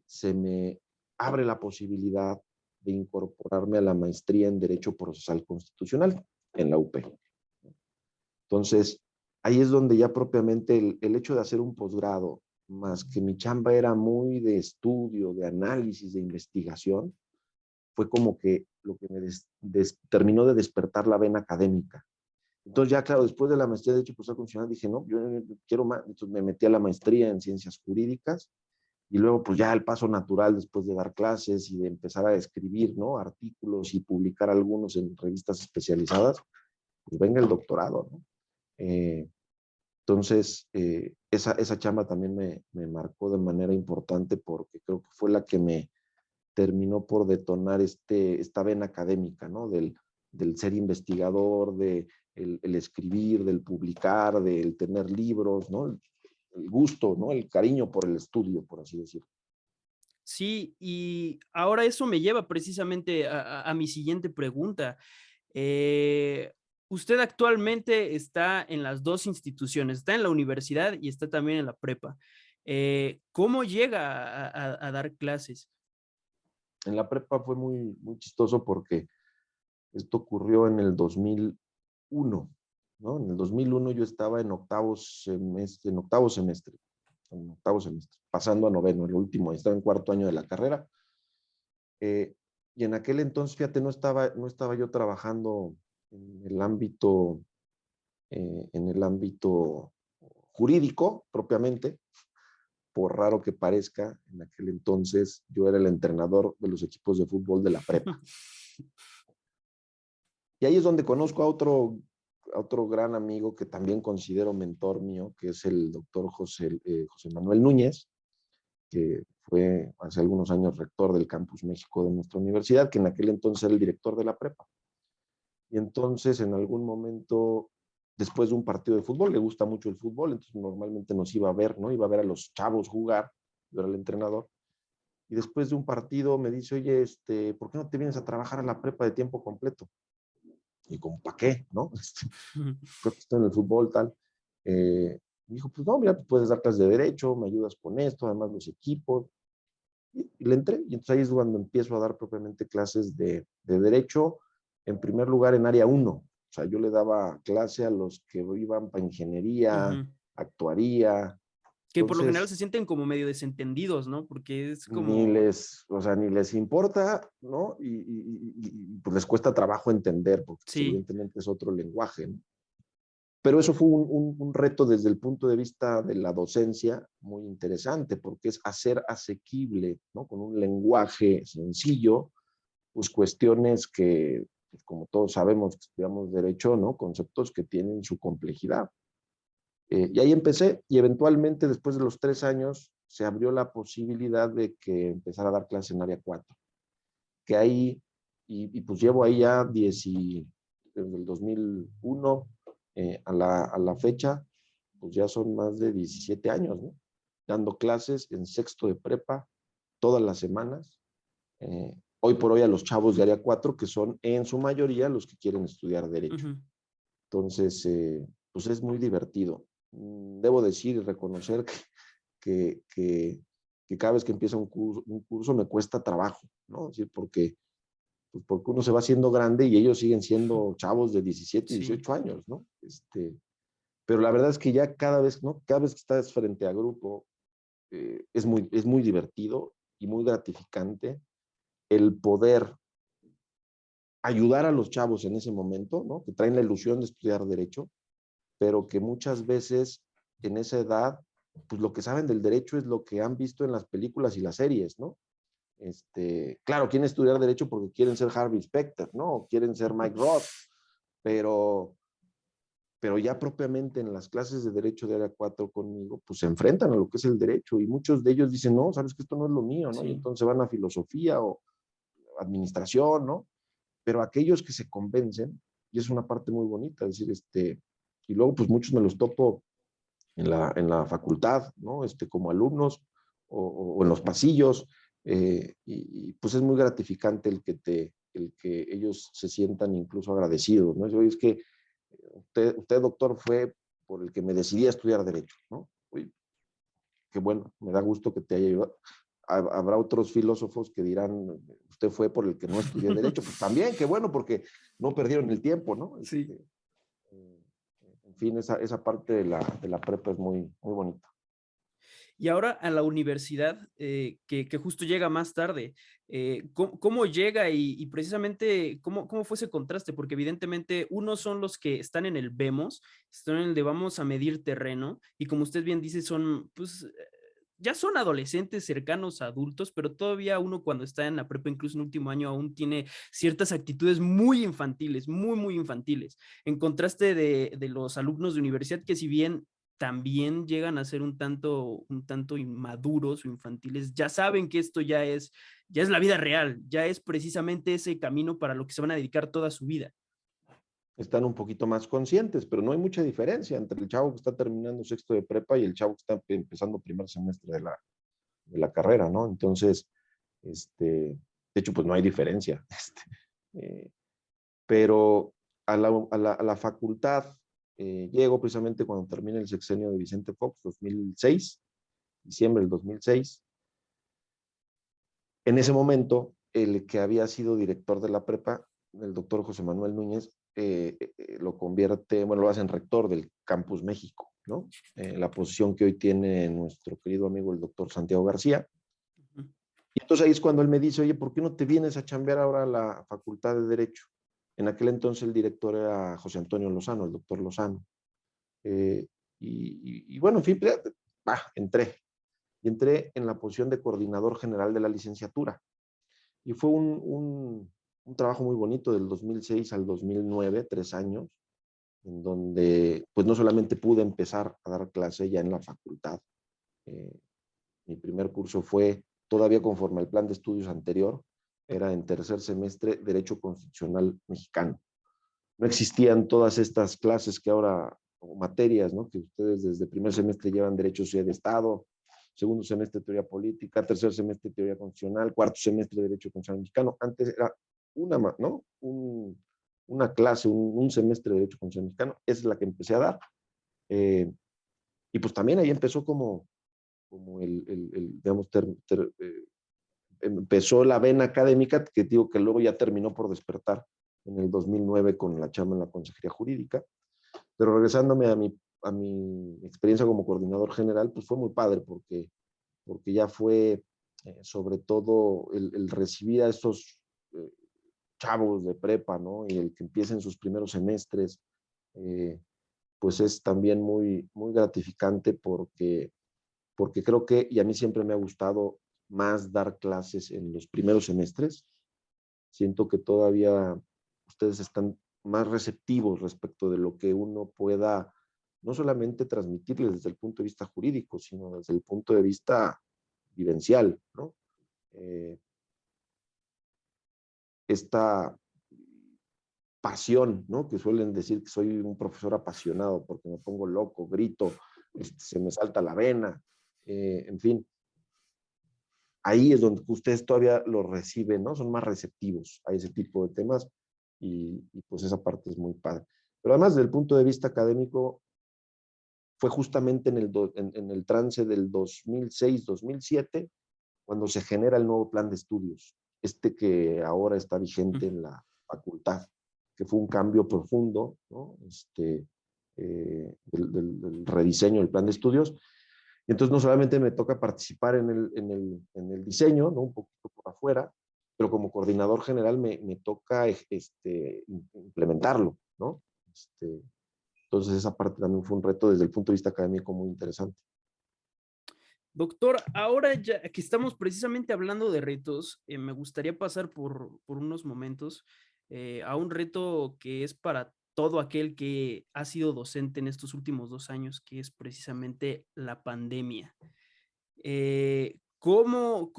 se me abre la posibilidad de incorporarme a la maestría en Derecho Procesal Constitucional en la UP. Entonces, ahí es donde ya propiamente el hecho de hacer un posgrado, más que mi chamba era muy de estudio, de análisis, de investigación, fue como que lo que me terminó de despertar la vena académica. Entonces ya, claro, después de la maestría de Derecho Procesal Constitucional dije, no, yo quiero más. Entonces me metí a la maestría en Ciencias Jurídicas y luego pues ya el paso natural después de dar clases y de empezar a escribir, ¿no? Artículos y publicar algunos en revistas especializadas, pues venga el doctorado, ¿no? Eh, esa chamba también me marcó de manera importante porque creo que fue la que me terminó por detonar esta vena académica, ¿no? Del ser investigador, el escribir, del publicar, del tener libros, ¿no? El gusto, ¿no? El cariño por el estudio, por así decirlo. sí, y ahora eso me lleva precisamente a mi siguiente pregunta. Eh, Usted actualmente está en las dos instituciones, está en la universidad y está también en la prepa. ¿Cómo llega a dar clases? En la prepa fue muy, muy chistoso porque esto ocurrió en el 2001, ¿no? En el 2001 yo estaba en octavo semestre, pasando a noveno, el último, estaba en cuarto año de la carrera. Eh, y en aquel entonces, fíjate, no estaba yo trabajando en el ámbito jurídico propiamente, por raro que parezca, en aquel entonces yo era el entrenador de los equipos de fútbol de la prepa. Y ahí es donde conozco a otro gran amigo que también considero mentor mío, que es el doctor José Manuel Núñez, que fue hace algunos años rector del Campus México de nuestra universidad, que en aquel entonces era el director de la prepa. Y entonces en algún momento, después de un partido de fútbol, le gusta mucho el fútbol, entonces normalmente nos iba a ver, ¿no? Iba a ver a los chavos jugar, yo era el entrenador. Y después de un partido me dice, oye, ¿por qué no te vienes a trabajar a la prepa de tiempo completo? Y como, ¿para qué? ¿No? Creo que estoy en el fútbol, tal. Me dijo, pues no, mira, puedes dar clases de derecho, me ayudas con esto, además los equipos. Y le entré, y entonces ahí es cuando empiezo a dar propiamente clases de derecho, en primer lugar en área uno. O sea, yo le daba clase a los que iban para ingeniería, Ujú. actuaría. Que por lo general Entonces, se sienten como medio desentendidos, ¿no? Porque es ni como, les, o sea, ni les importa, ¿no? Pues les cuesta trabajo entender, porque pues, sí, evidentemente es otro lenguaje, ¿no? Pero eso fue un reto desde el punto de vista de la docencia muy interesante, porque es hacer asequible, ¿no? Con un lenguaje sencillo, pues cuestiones que, pues, como todos sabemos que estudiamos derecho, ¿no? Conceptos que tienen su complejidad. Y ahí empecé y eventualmente después de los 3 años se abrió la posibilidad de que empezara a dar clases en área 4. que ahí, pues llevo ahí ya desde el 2001 a la fecha, pues ya son más de 17 años, ¿no? Dando clases en sexto de prepa todas las semanas. Hoy por hoy a los chavos de área 4, que son en su mayoría los que quieren estudiar derecho. Ujú. Entonces, pues es muy divertido. Debo decir y reconocer que cada vez que empieza un curso me cuesta trabajo, ¿no? Es decir, pues porque uno se va haciendo grande y ellos siguen siendo chavos de 17 y Sí. 18 años, ¿no? Pero la verdad es que ya cada vez, ¿no? Cada vez que estás frente a grupo, es muy divertido y muy gratificante el poder ayudar a los chavos en ese momento, ¿no? Que traen la ilusión de estudiar derecho, pero que muchas veces en esa edad, pues lo que saben del derecho es lo que han visto en las películas y las series, ¿no? Claro, quieren estudiar derecho porque quieren ser Harvey Specter, ¿no? O quieren ser Mike Roth, pero, pero ya propiamente en las clases de derecho de área 4 conmigo, pues se enfrentan a lo que es el derecho y muchos de ellos dicen, no, sabes que esto no es lo mío, ¿no? Y Sí. entonces van a filosofía o administración, ¿no? Pero aquellos que se convencen, y es una parte muy bonita, es decir, y luego pues muchos me los topo en la facultad, ¿no? Como alumnos o en los pasillos, pues es muy gratificante el que ellos se sientan incluso agradecidos, ¿no? Yo, es que usted, doctor, fue por el que me decidí a estudiar Derecho, ¿no? Uy, qué bueno, me da gusto que te haya ayudado. Habrá otros filósofos que dirán, usted fue por el que no estudié Derecho, pues también, qué bueno, porque no perdieron el tiempo, ¿no? Sí. Eh, en fin, esa parte de la prepa es muy, muy bonita. Y ahora a la universidad, que justo llega más tarde, ¿cómo llega y precisamente cómo fue ese contraste? Porque evidentemente unos son los que están en el vemos, están en el de vamos a medir terreno, y como usted bien dice, son, pues, ya son adolescentes cercanos a adultos, pero todavía uno cuando está en la prepa, incluso en último año, aún tiene ciertas actitudes muy infantiles, muy, muy infantiles. En contraste de los alumnos de universidad que si bien también llegan a ser un tanto inmaduros o infantiles, ya saben que esto ya es la vida real, ya es precisamente ese camino para lo que se van a dedicar toda su vida. Están un poquito más conscientes, pero no hay mucha diferencia entre el chavo que está terminando sexto de prepa y el chavo que está empezando primer semestre de la carrera, ¿no? Entonces, de hecho, pues no hay diferencia. Eh, pero a la facultad llego precisamente cuando termina el sexenio de Vicente Fox, 2006, diciembre del 2006. En ese momento, el que había sido director de la prepa, el doctor José Manuel Núñez, lo convierte, bueno, lo hace en rector del Campus México, ¿no? La posición que hoy tiene nuestro querido amigo el doctor Santiago García. Ujú. Y entonces ahí es cuando él me dice, oye, ¿por qué no te vienes a chambear ahora a la Facultad de Derecho? En aquel entonces el director era José Antonio Lozano, el doctor Lozano. Bueno, en fin, entré. Y entré en la posición de coordinador general de la licenciatura. Y fue un trabajo muy bonito del 2006 al 2009, 3 años, en donde pues no solamente pude empezar a dar clase ya en la facultad. eh, Mi primer curso fue todavía conforme al plan de estudios anterior, era en tercer semestre Derecho Constitucional Mexicano. No existían todas estas clases que ahora, o materias, ¿no? Que ustedes desde primer semestre llevan Derecho Social de Estado, segundo semestre Teoría Política, tercer semestre Teoría Constitucional, cuarto semestre Derecho Constitucional Mexicano. Antes era ¿no? Una clase, un semestre de Derecho Constitucional Mexicano. Esa es la que empecé a dar. Eh, y pues también ahí empezó como digamos, empezó la vena académica, que digo que luego ya terminó por despertar en el 2009 con la chamba en la Consejería Jurídica. Pero regresándome a mi experiencia como coordinador general, pues fue muy padre porque ya fue sobre todo el recibir a estos eh, chavos de prepa, ¿no? Y el que empiecen sus primeros semestres, eh, pues es también muy, muy gratificante porque creo que, y a mí siempre me ha gustado más dar clases en los primeros semestres. Siento que todavía ustedes están más receptivos respecto de lo que uno pueda no solamente transmitirles desde el punto de vista jurídico, sino desde el punto de vista vivencial, ¿no? Eh, esta pasión, ¿no? Que suelen decir que soy un profesor apasionado porque me pongo loco, grito, se me salta la vena, en fin. Ahí es donde ustedes todavía lo reciben, ¿no? Son más receptivos a ese tipo de temas y pues esa parte es muy padre. Pero además, desde el punto de vista académico, fue justamente en el trance del 2006-2007 cuando se genera el nuevo plan de estudios, que ahora está vigente en la facultad, que fue un cambio profundo, ¿no? Del rediseño del plan de estudios. Y entonces no solamente me toca participar en el diseño, ¿no? Un poquito por afuera, pero como coordinador general me toca implementarlo, ¿no? Entonces esa parte también fue un reto desde el punto de vista académico muy interesante. Doctor, ahora ya que estamos precisamente hablando de retos, me gustaría pasar por unos momentos a un reto que es para todo aquel que ha sido docente en estos últimos 2 años, que es precisamente la pandemia. ¿Cómo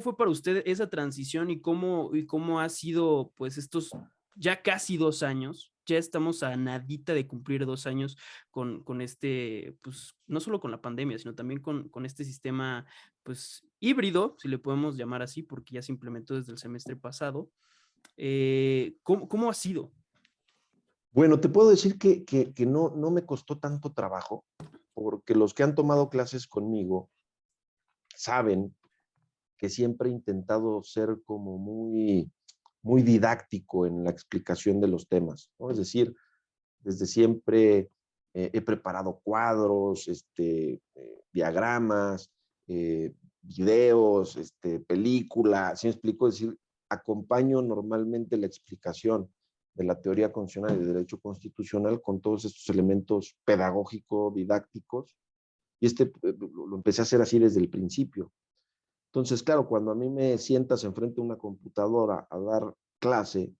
fue para usted esa transición y cómo ha sido pues estos ya casi 2 años? Ya estamos a nadita de cumplir 2 años con este, pues no solo con la pandemia, sino también con este sistema pues híbrido, si le podemos llamar así, porque ya se implementó desde el semestre pasado. ¿Cómo ha sido? Bueno, te puedo decir que no me costó tanto trabajo, porque los que han tomado clases conmigo saben que siempre he intentado ser como muy didáctico en la explicación de los temas, ¿no? Es decir, desde siempre he preparado cuadros, diagramas, videos, películas, ¿sí me explico? Es decir, acompaño normalmente la explicación de la teoría constitucional y de derecho constitucional con todos estos elementos pedagógicos, didácticos, y lo empecé a hacer así desde el principio. Entonces, claro, cuando a mí me sientas enfrente de una computadora a dar clase,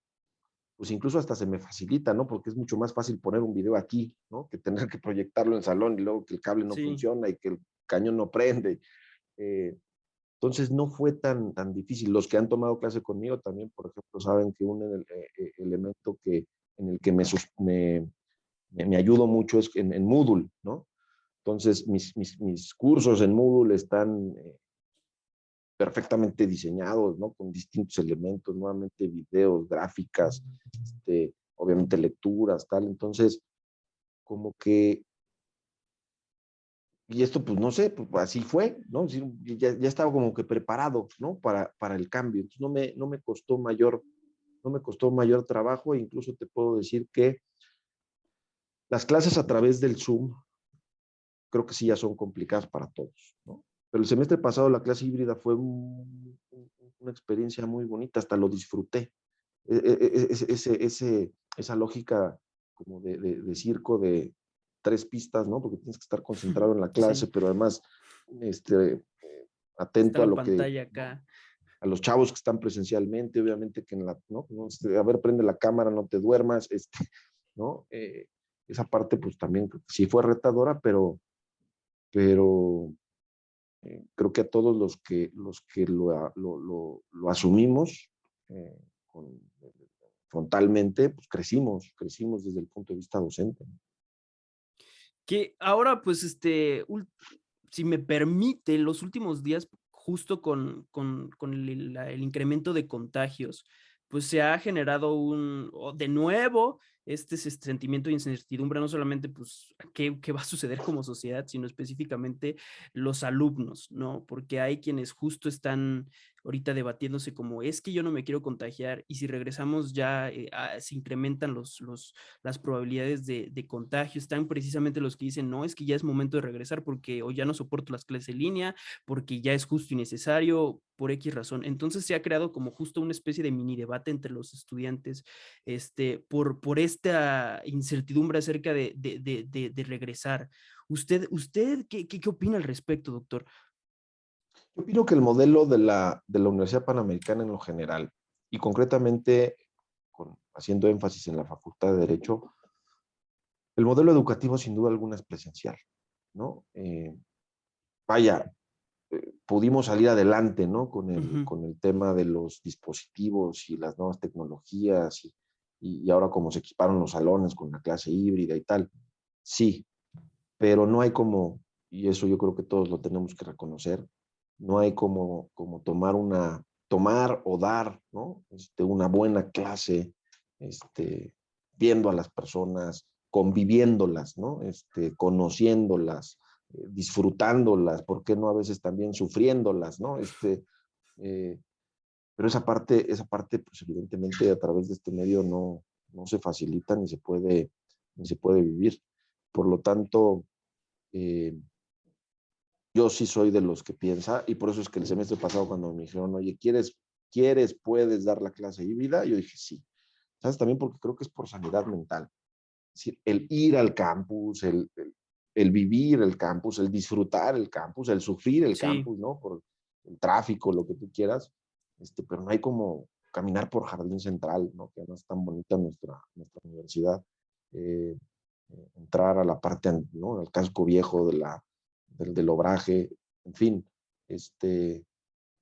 pues incluso hasta se me facilita, ¿no? Porque es mucho más fácil poner un video aquí, ¿no? Que tener que proyectarlo en el salón y luego que el cable no Sí. funciona y que el cañón no prende. Eh, entonces no fue tan difícil. Los que han tomado clase conmigo también, por ejemplo, saben que un elemento en el que me ayudo mucho es en Moodle, ¿no? Entonces mis cursos en Moodle están perfectamente diseñados, ¿no? Con distintos elementos, nuevamente videos, gráficas, obviamente lecturas, tal. Entonces, como que, y esto pues no sé, pues así fue, ¿no? Es decir, ya estaba como que preparado, ¿no? Para el cambio. Entonces no me costó mayor trabajo e incluso te puedo decir que las clases a través del Zoom creo que sí ya son complicadas para todos, ¿no? Pero el semestre pasado la clase híbrida fue una experiencia muy bonita, hasta lo disfruté. Esa lógica como de circo de 3 pistas, ¿no? Porque tienes que estar concentrado en la clase, Sí, pero además está atento a la lo que, pantalla ¿no? acá. A los chavos que están presencialmente, obviamente que ¿no? A ver, prende la cámara, no te duermas, ¿no? Esa parte pues también sí fue retadora, pero creo que a todos los que lo asumimos con, frontalmente, pues crecimos desde el punto de vista docente. Que ahora, pues, si me permite, los últimos días, justo con el incremento de contagios, pues se ha generado de nuevo ese sentimiento de incertidumbre, no solamente pues qué va a suceder como sociedad, sino específicamente los alumnos, ¿no? Porque hay quienes justo están ahorita debatiéndose como es que yo no me quiero contagiar y si regresamos ya se incrementan las probabilidades de contagio. Están precisamente los que dicen, no, es que ya es momento de regresar porque o ya no soporto las clases en línea, porque ya es justo y necesario, por X razón. Entonces se ha creado como justo una especie de mini debate entre los estudiantes por esta incertidumbre acerca de regresar. ¿Usted qué opina al respecto, doctor? Yo opino que el modelo de la Universidad Panamericana en lo general, y concretamente haciendo énfasis en la Facultad de Derecho, el modelo educativo sin duda alguna es presencial, ¿no? Vaya, pudimos salir adelante, ¿no? Ujú. Con el tema de los dispositivos y las nuevas tecnologías y ahora como se equiparon los salones con la clase híbrida y tal. Sí, pero no hay como, y eso yo creo que todos lo tenemos que reconocer, no hay como tomar o dar, ¿no? Una buena clase, viendo a las personas, conviviéndolas, ¿no? Conociéndolas, disfrutándolas, ¿por qué no a veces también sufriéndolas, ¿no? Eh, pero esa parte, pues evidentemente a través de este medio no se facilita ni se puede vivir. Por lo tanto, eh, yo sí soy de los que piensa, y por eso es que el semestre pasado cuando me dijeron, oye, puedes dar la clase híbrida? Yo dije, sí. ¿Sabes? También porque creo que es por sanidad mental. Es decir, el ir al campus, el vivir el campus, el disfrutar el campus, el sufrir el Sí. campus, ¿no? Por el tráfico, lo que tú quieras, pero no hay como caminar por Jardín Central, ¿no? Que no es tan bonita nuestra universidad. Eh, Entrar a la parte, ¿no? Al casco viejo del obraje, en fin,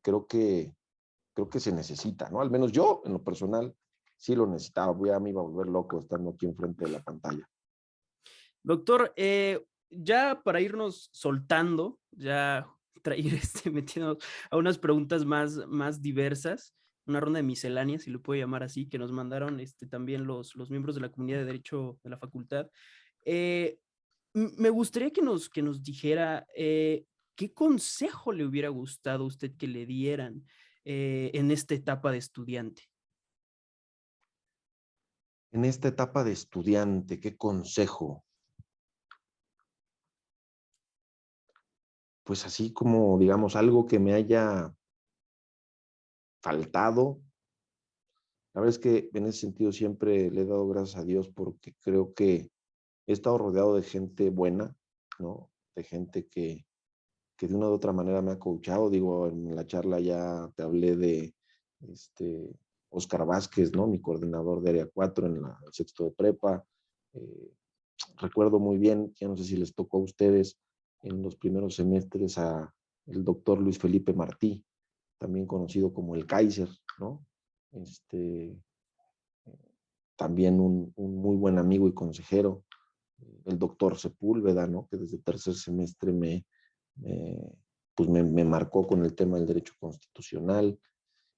creo que, creo que se necesita, ¿no? Al menos yo, en lo personal, sí lo necesitaba. Ya me iba a volver loco estando aquí enfrente de la pantalla. Doctor, ya para irnos soltando, ya para ir metiendo a unas preguntas más diversas, una ronda de misceláneas, si lo puedo llamar así, que nos mandaron también los miembros de la comunidad de Derecho de la facultad. Eh, Me gustaría que nos dijera qué consejo le hubiera gustado a usted que le dieran en esta etapa de estudiante. En esta etapa de estudiante, ¿qué consejo? Pues así como, digamos, algo que me haya faltado. La verdad es que en ese sentido siempre le he dado gracias a Dios porque creo que he estado rodeado de gente buena, ¿no? De gente que de una u otra manera me ha coachado. Digo, en la charla ya te hablé de este, Oscar Vázquez, ¿no? Mi coordinador de área 4 en el sexto de prepa. Eh, Recuerdo muy bien, ya no sé si les tocó a ustedes en los primeros semestres a el doctor Luis Felipe Martí, también conocido como el Kaiser, ¿no? Este, También un muy buen amigo y consejero, el doctor Sepúlveda, ¿no? Que desde tercer semestre me marcó con el tema del derecho constitucional.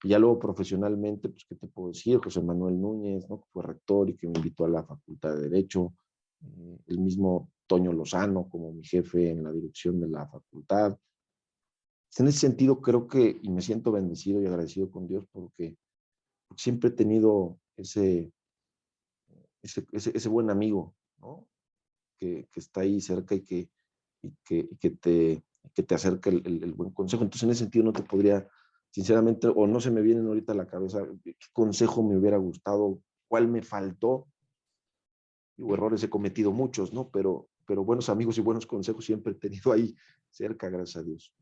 Y ya luego profesionalmente, pues, ¿qué te puedo decir? José Manuel Núñez, ¿no? Que fue rector y que me invitó a la Facultad de Derecho. El mismo Toño Lozano como mi jefe en la dirección de la facultad. En ese sentido creo que, y me siento bendecido y agradecido con Dios porque siempre he tenido ese buen amigo, ¿no? Que está ahí cerca y que te acerca el buen consejo. Entonces, en ese sentido, no te podría, sinceramente, o no se me vienen ahorita a la cabeza qué consejo me hubiera gustado, cuál me faltó. Digo, errores he cometido muchos, ¿no? Pero buenos amigos y buenos consejos siempre he tenido ahí cerca, gracias a Dios.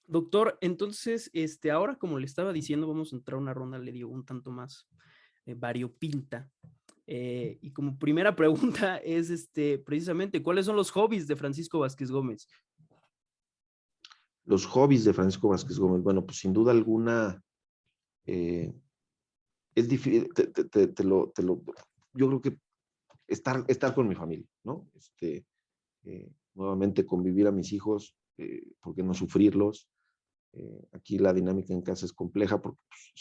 Doctor, entonces, ahora como le estaba diciendo, vamos a entrar a una ronda, le digo, un tanto más variopinta. Y como primera pregunta es, precisamente, ¿cuáles son los hobbies de Francisco Vázquez Gómez? Los hobbies de Francisco Vázquez Gómez, bueno, pues sin duda alguna, eh, es difícil, yo creo que estar con mi familia, ¿no? Nuevamente convivir a mis hijos, ¿por qué no sufrirlos? Aquí la dinámica en casa es compleja porque pues,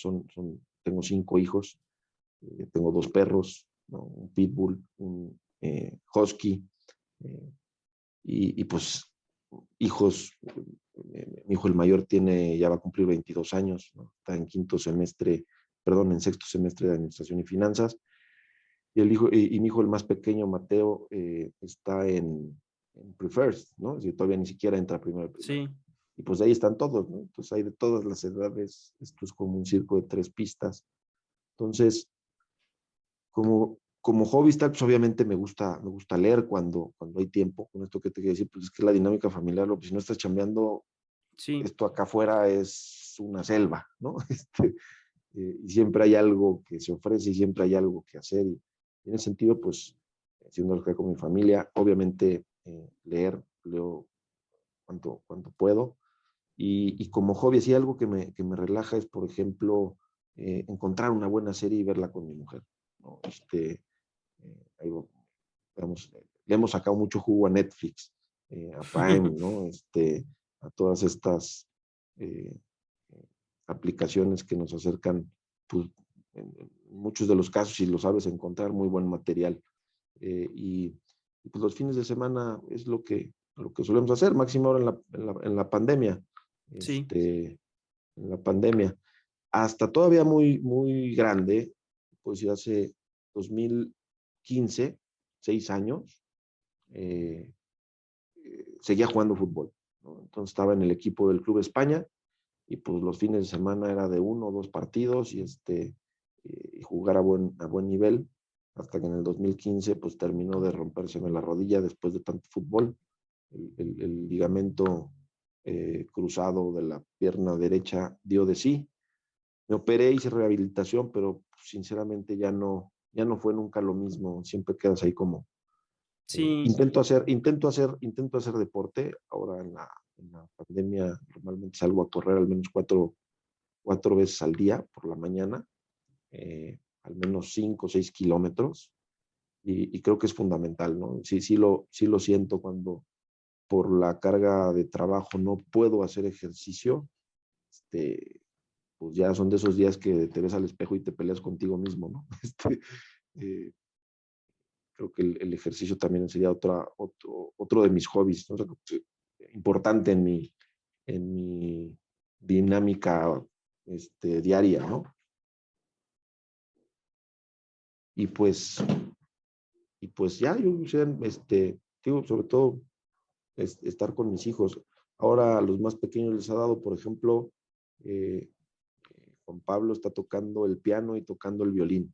tengo 5 hijos, tengo 2 perros, ¿no? Un pitbull, un husky, eh, pues hijos, mi hijo el mayor ya va a cumplir 22 años, ¿no? Está en en sexto semestre de Administración y Finanzas, y mi hijo el más pequeño, Mateo, está en Prefirst, ¿no? Es decir, todavía ni siquiera entra primero. Sí. Y pues ahí están todos, ¿no? Entonces hay de todas las edades, esto es como un circo de 3 pistas. Entonces, como hobby está, pues obviamente me gusta leer cuando hay tiempo. Con esto que te quiero decir, pues es que la dinámica familiar, pues, si no estás chambeando, Sí. esto acá afuera es una selva, ¿no? Y siempre hay algo que se ofrece y siempre hay algo que hacer. Y en ese sentido, pues, siendo lo que con mi familia, obviamente leo cuanto puedo. Y como hobby, sí, algo que me relaja es, por ejemplo, encontrar una buena serie y verla con mi mujer, ¿no? Ahí, digamos, le hemos sacado mucho jugo a Netflix, a Prime, ¿no? A todas estas eh, aplicaciones que nos acercan, pues, en muchos de los casos, si lo sabes encontrar, muy buen material. Y pues los fines de semana es lo que solemos hacer, máximo ahora en la pandemia. Sí, En la pandemia. Hasta todavía muy grande, pues ya hace 2015, 6 años, eh, seguía jugando fútbol, ¿no? Entonces estaba en el equipo del Club España y pues los fines de semana era de 1 o 2 partidos y jugar a buen nivel, hasta que en el 2015 pues terminó de rompérseme la rodilla después de tanto fútbol, el ligamento cruzado de la pierna derecha dio de sí. Me operé, hice rehabilitación, pero sinceramente ya no fue nunca lo mismo, siempre quedas ahí como, sí, intento hacer deporte. Ahora en la pandemia normalmente salgo a correr al menos cuatro veces al día por la mañana, al menos 5 o 6 kilómetros, y creo que es fundamental, ¿no? Sí lo siento cuando por la carga de trabajo no puedo hacer ejercicio, este, pues ya son de esos días que te ves al espejo y te peleas contigo mismo, ¿no? Eh, Creo que el ejercicio también sería otro de mis hobbies, ¿no? O sea, importante en mi dinámica diaria, ¿no? Y pues, y pues ya, yo, o sea, digo, sobre todo, estar con mis hijos. Ahora a los más pequeños les ha dado, por ejemplo, eh, Juan Pablo está tocando el piano y tocando el violín,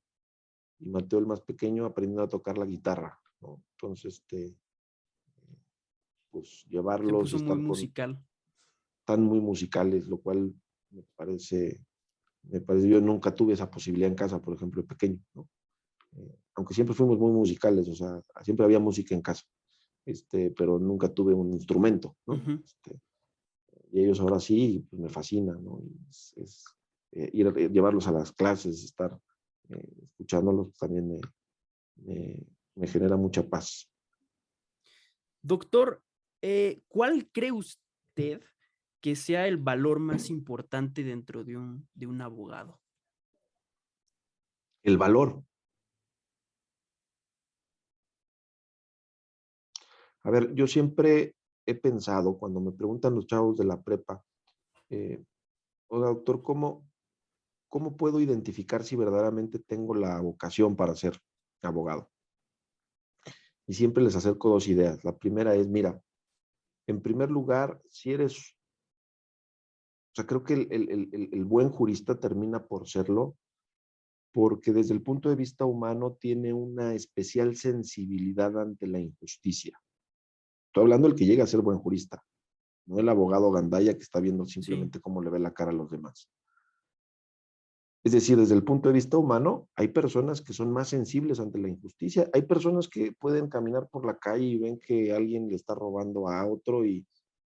y Mateo, el más pequeño, aprendiendo a tocar la guitarra, ¿no? Entonces, pues se llevarlos y puso muy estar musical. tan muy musicales, lo cual yo nunca tuve esa posibilidad en casa, por ejemplo, de pequeño, ¿no? Aunque siempre fuimos muy musicales, o sea, siempre había música en casa, pero nunca tuve un instrumento, ¿no? Ujú. Y ellos ahora sí, pues me fascina, ¿no? Llevarlos a las clases, estar escuchándolos también me, me genera mucha paz. Doctor, ¿cuál cree usted que sea el valor más importante dentro de un abogado? El valor. A ver, yo siempre he pensado, cuando me preguntan los chavos de la prepa, eh, oiga, doctor, ¿cómo puedo identificar si verdaderamente tengo la vocación para ser abogado? Y siempre les acerco dos ideas. La primera es, mira, en primer lugar, si eres, o sea, creo que el buen jurista termina por serlo, porque desde el punto de vista humano tiene una especial sensibilidad ante la injusticia. Estoy hablando del que llega a ser buen jurista, no el abogado gandaya que está viendo Sí, simplemente cómo le ve la cara a los demás. Es decir, desde el punto de vista humano, hay personas que son más sensibles ante la injusticia. Hay personas que pueden caminar por la calle y ven que alguien le está robando a otro y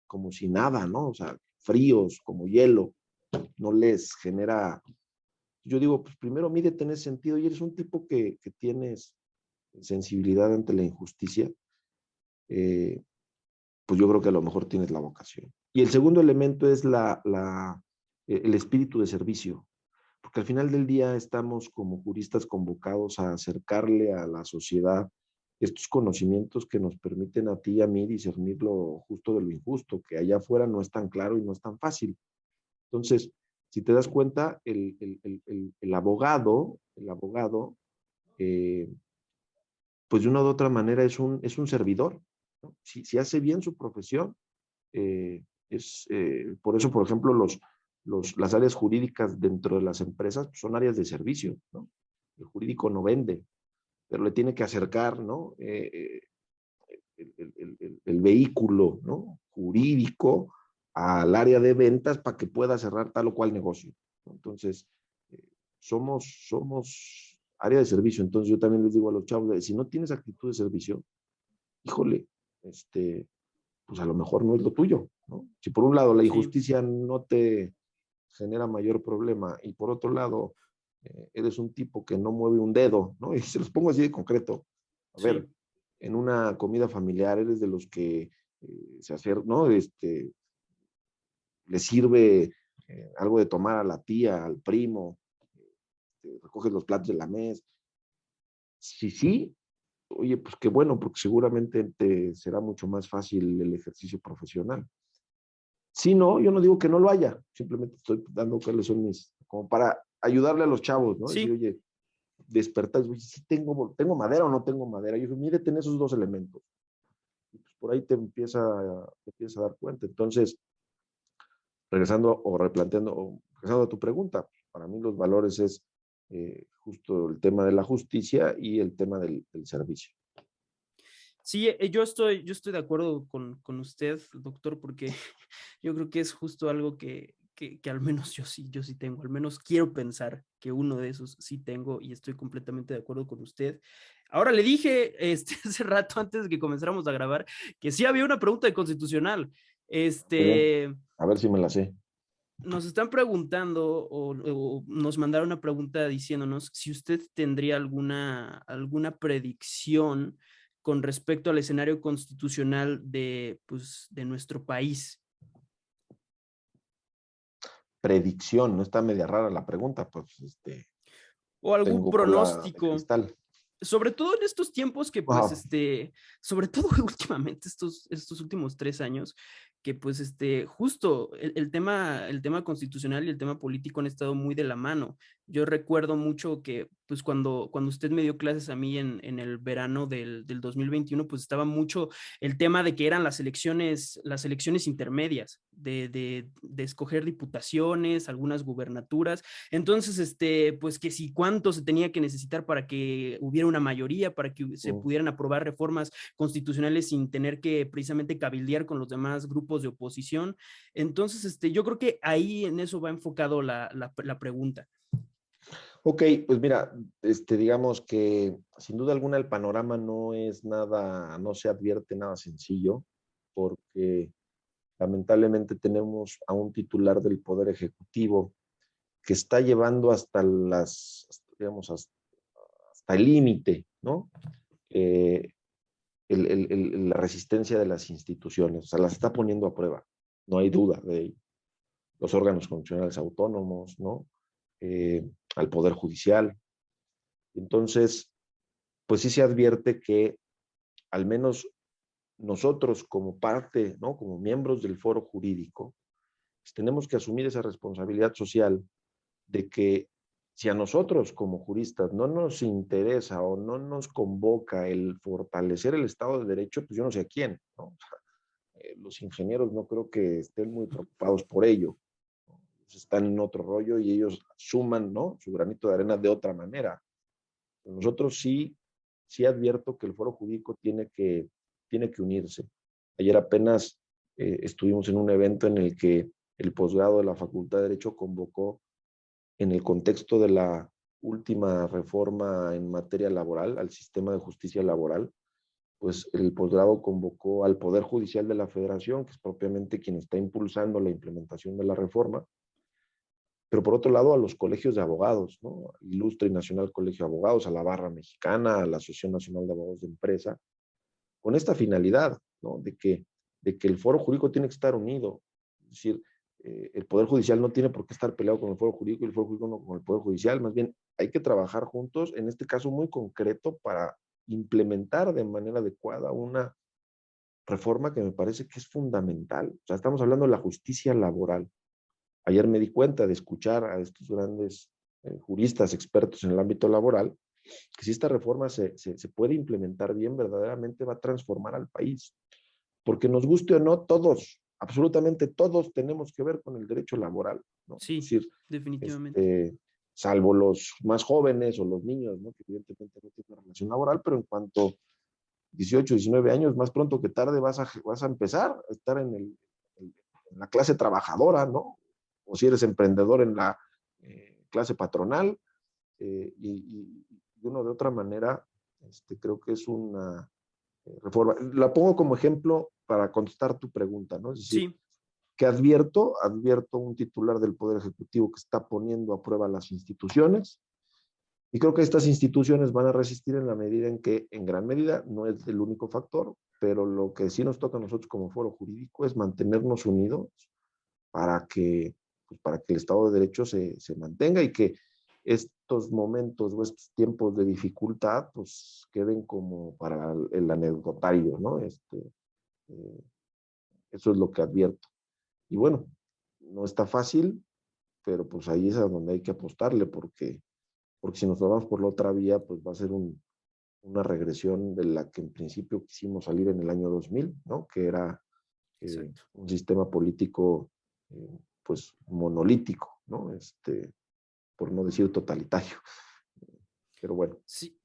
como si nada, ¿no? O sea, fríos, como hielo, no les genera. Yo digo, pues primero mídete en ese sentido y eres un tipo que tienes sensibilidad ante la injusticia, eh, pues yo creo que a lo mejor tienes la vocación. Y el segundo elemento es el espíritu de servicio, porque al final del día estamos como juristas convocados a acercarle a la sociedad estos conocimientos que nos permiten a ti y a mí discernir lo justo de lo injusto, que allá afuera no es tan claro y no es tan fácil. Entonces, si te das cuenta, el abogado, eh, pues de una u otra manera es un servidor, ¿no? Si hace bien su profesión, por eso, por ejemplo, las áreas jurídicas dentro de las empresas pues, son áreas de servicio, ¿no? El jurídico no vende, pero le tiene que acercar, ¿no? El vehículo, ¿no? Jurídico al área de ventas para que pueda cerrar tal o cual negocio, ¿no? Entonces, eh, somos área de servicio. Entonces, yo también les digo a los chavos, si no tienes actitud de servicio, híjole, este, pues a lo mejor no es lo tuyo, ¿no? Si por un lado la Sí, injusticia no te genera mayor problema y por otro lado eres un tipo que no mueve un dedo, ¿no? Y se los pongo así de concreto. A ver, sí, en una comida familiar eres de los que se hace, ¿no? Le sirve algo de tomar a la tía, al primo, recoges los platos de la mesa. Si sí, oye, pues qué bueno, porque seguramente te será mucho más fácil el ejercicio profesional. Si no, yo no digo que no lo haya, simplemente estoy dando cuáles son mis, como para ayudarle a los chavos, ¿no? Decir, sí. oye, despertar, oye, si tengo madera o no tengo madera. Yo digo, mire, ten esos dos elementos. Y pues por ahí te empieza a dar cuenta. Entonces, regresando o replanteando, o regresando a tu pregunta, para mí los valores es justo el tema de la justicia y el tema del servicio. Sí, yo estoy de acuerdo con usted, doctor, porque yo creo que es justo algo que al menos yo sí tengo, al menos quiero pensar que uno de esos sí tengo y estoy completamente de acuerdo con usted. Ahora le dije hace rato, antes de que comenzáramos a grabar, que sí había una pregunta de constitucional. Muy bien, Este, a ver si me la sé. Nos están preguntando o nos mandaron una pregunta diciéndonos si usted tendría alguna predicción con respecto al escenario constitucional de, pues, de nuestro país. Predicción, no está media rara la pregunta, pues O algún tengo bola de pronóstico, cristal. sobre todo en estos tiempos que pues Wow. sobre todo últimamente estos últimos 3 años, que pues justo el tema constitucional y el tema político han estado muy de la mano. Yo recuerdo mucho que pues cuando usted me dio clases a mí en el verano del 2021, pues estaba mucho el tema de que eran las elecciones intermedias, de escoger diputaciones, algunas gubernaturas. Entonces, pues que si cuánto se tenía que necesitar para que hubiera una mayoría, para que se Mm. pudieran aprobar reformas constitucionales sin tener que precisamente cabildear con los demás grupos de oposición. Entonces, yo creo que ahí en eso va enfocado la pregunta. Ok, pues mira, digamos que sin duda alguna el panorama no es nada, no se advierte nada sencillo, porque lamentablemente tenemos a un titular del Poder Ejecutivo que está llevando digamos, hasta el límite, ¿no? Eh, la resistencia de las instituciones, o sea, las está poniendo a prueba, no hay duda de ello. Los órganos constitucionales autónomos, ¿no? Al Poder Judicial. Entonces, pues sí se advierte que al menos nosotros como parte, ¿no? Como miembros del foro jurídico, pues tenemos que asumir esa responsabilidad social de que si a nosotros como juristas no nos interesa o no nos convoca el fortalecer el Estado de Derecho, pues yo no sé a quién, ¿no? Los ingenieros no creo que estén muy preocupados por ello. Están en otro rollo y ellos suman, ¿no? Su granito de arena de otra manera. Pero nosotros sí advierto que el foro jurídico tiene que unirse. Ayer apenas estuvimos en un evento en el que el posgrado de la Facultad de Derecho convocó en el contexto de la última reforma en materia laboral, al sistema de justicia laboral, pues el posgrado convocó al Poder Judicial de la Federación, que es propiamente quien está impulsando la implementación de la reforma, pero por otro lado a los colegios de abogados, ¿no? Ilustre y Nacional Colegio de Abogados, a la Barra Mexicana, a la Asociación Nacional de Abogados de Empresa, con esta finalidad, ¿no? De que el foro jurídico tiene que estar unido. Es decir, el Poder Judicial no tiene por qué estar peleado con el foro jurídico y el foro jurídico no con el Poder Judicial. Más bien, hay que trabajar juntos, en este caso muy concreto, para implementar de manera adecuada una reforma que me parece que es fundamental. O sea, estamos hablando de la justicia laboral. Ayer me di cuenta de escuchar a estos grandes juristas expertos en el ámbito laboral, que si esta reforma se puede implementar bien, verdaderamente va a transformar al país. Porque nos guste o no, todos, absolutamente todos tenemos que ver con el derecho laboral, ¿no? Es Sí, decir, definitivamente. este, salvo los más jóvenes o los niños, ¿no? Que evidentemente no tienen una relación laboral, pero en cuanto 18, 19 años, más pronto que tarde vas a empezar a estar en la clase trabajadora, ¿no? O si eres emprendedor en la clase patronal, y uno de otra manera, creo que es reforma. La pongo como ejemplo para contestar tu pregunta, ¿no? Es decir, Sí, que advierto un titular del Poder Ejecutivo que está poniendo a prueba las instituciones, y creo que estas instituciones van a resistir en la medida en que, en gran medida, no es el único factor, pero lo que sí nos toca a nosotros como foro jurídico es mantenernos unidos para que, pues, para que el Estado de Derecho se mantenga y que estos momentos o estos tiempos de dificultad pues queden como para el anecdotario, ¿no? Eh, Eso es lo que advierto. Y bueno, no está fácil, pero pues ahí es a donde hay que apostarle, porque si nos vamos por la otra vía, pues va a ser una regresión de la que en principio quisimos salir en el año 2000, ¿no? Que era exacto. un sistema político pues monolítico, ¿no? Por no decir totalitario. Pero bueno. Sí.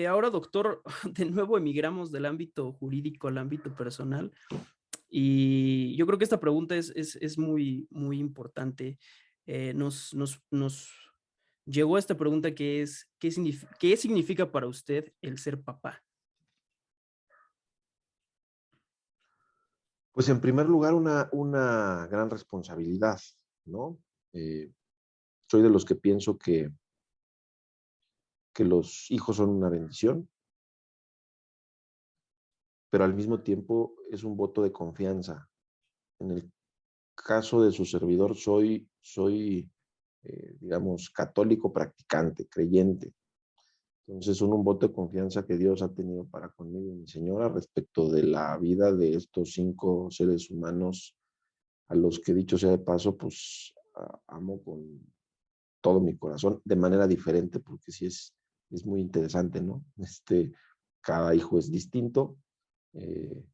Ahora, doctor, de nuevo emigramos del ámbito jurídico al ámbito personal. Y yo creo que esta pregunta es muy, muy importante. Nos llegó a esta pregunta que es, ¿qué significa para usted el ser papá? Pues en primer lugar, una gran responsabilidad, ¿no? Eh, Soy de los que pienso que los hijos son una bendición, pero al mismo tiempo es un voto de confianza. En el caso de su servidor, soy digamos, católico practicante, creyente. Entonces, un voto de confianza que Dios ha tenido para conmigo y mi señora respecto de la vida de estos 5 seres humanos a los que, dicho sea de paso, pues amo con todo mi corazón, de manera diferente, porque sí es muy interesante, ¿no? Cada hijo es distinto, eh,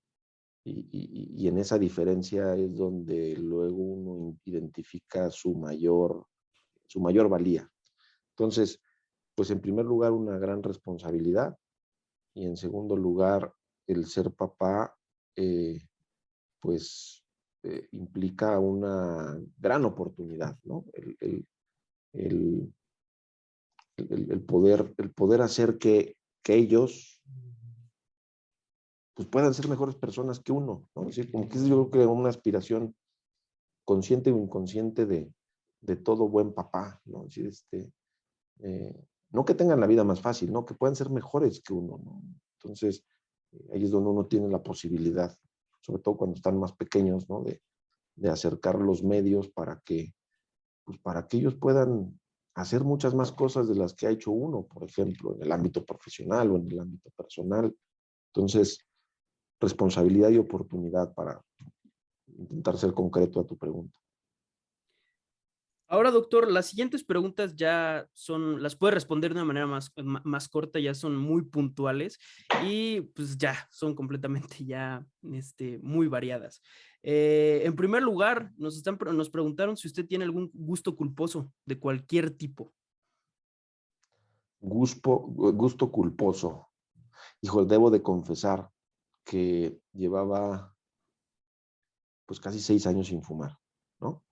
y en esa diferencia es donde luego uno identifica su mayor valía. Entonces, pues en primer lugar, una gran responsabilidad, y en segundo lugar, el ser papá, eh, pues implica una gran oportunidad, ¿no? El, el poder hacer que ellos pues, puedan ser mejores personas que uno, ¿no? Es decir, como que es yo creo que una aspiración consciente o inconsciente de todo buen papá, ¿no? Es decir, no que tengan la vida más fácil, ¿no? Que puedan ser mejores que uno, ¿no? Entonces, ahí es donde uno tiene la posibilidad, sobre todo cuando están más pequeños, ¿no? De acercar los medios pues, para que ellos puedan hacer muchas más cosas de las que ha hecho uno, por ejemplo, en el ámbito profesional o en el ámbito personal. Entonces, responsabilidad y oportunidad para intentar ser concreto a tu pregunta. Ahora, doctor, las siguientes preguntas ya son, las puede responder de una manera más corta, ya son muy puntuales y pues ya son completamente ya muy variadas. En primer lugar, nos preguntaron si usted tiene algún gusto culposo de cualquier tipo. Gusto culposo. Hijo, debo de confesar que llevaba pues casi 6 años sin fumar, ¿no?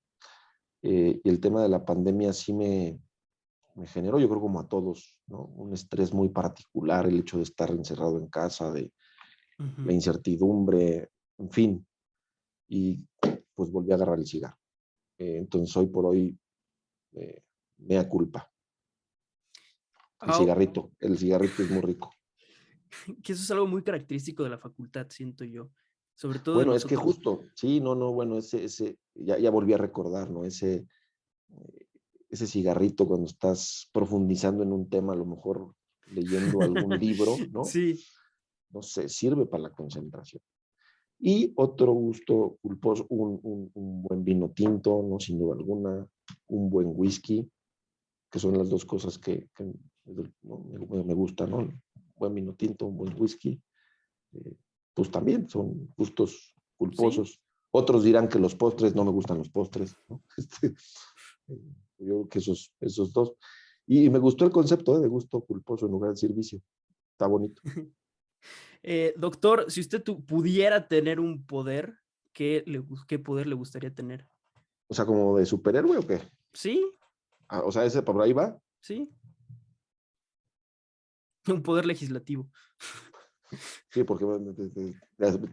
Y el tema de la pandemia sí me generó, yo creo como a todos, ¿no? Un estrés muy particular, el hecho de estar encerrado en casa, de la Ujú. incertidumbre, en fin, y pues volví a agarrar el cigarro. Entonces hoy por hoy, mea culpa. Ah, El cigarrito es muy rico. que eso es algo muy característico de la facultad, siento yo, sobre todo de Bueno, es que nosotros. justo, sí, no, no, bueno, ya volví a recordar, ¿no? Ese cigarrito cuando estás profundizando en un tema, a lo mejor leyendo algún libro, ¿no? Sí. No sé, sirve para la concentración. Y otro gusto culposo, un buen vino tinto, ¿no? Sin duda alguna, un buen whisky, que son las dos cosas que ¿no? me gustan, ¿no? Un buen vino tinto, un buen whisky, eh, pues también son gustos Sí. culposos. Otros dirán que los postres, no me gustan los postres, ¿no? Yo creo que esos dos. Y me gustó el concepto de gusto culposo en lugar de servicio. Está bonito. Doctor, si usted pudiera tener un poder, ¿qué poder le gustaría tener? O sea, como de superhéroe o qué. Sí, Ah, o sea, ese por ahí va. sí, un poder legislativo. Sí, porque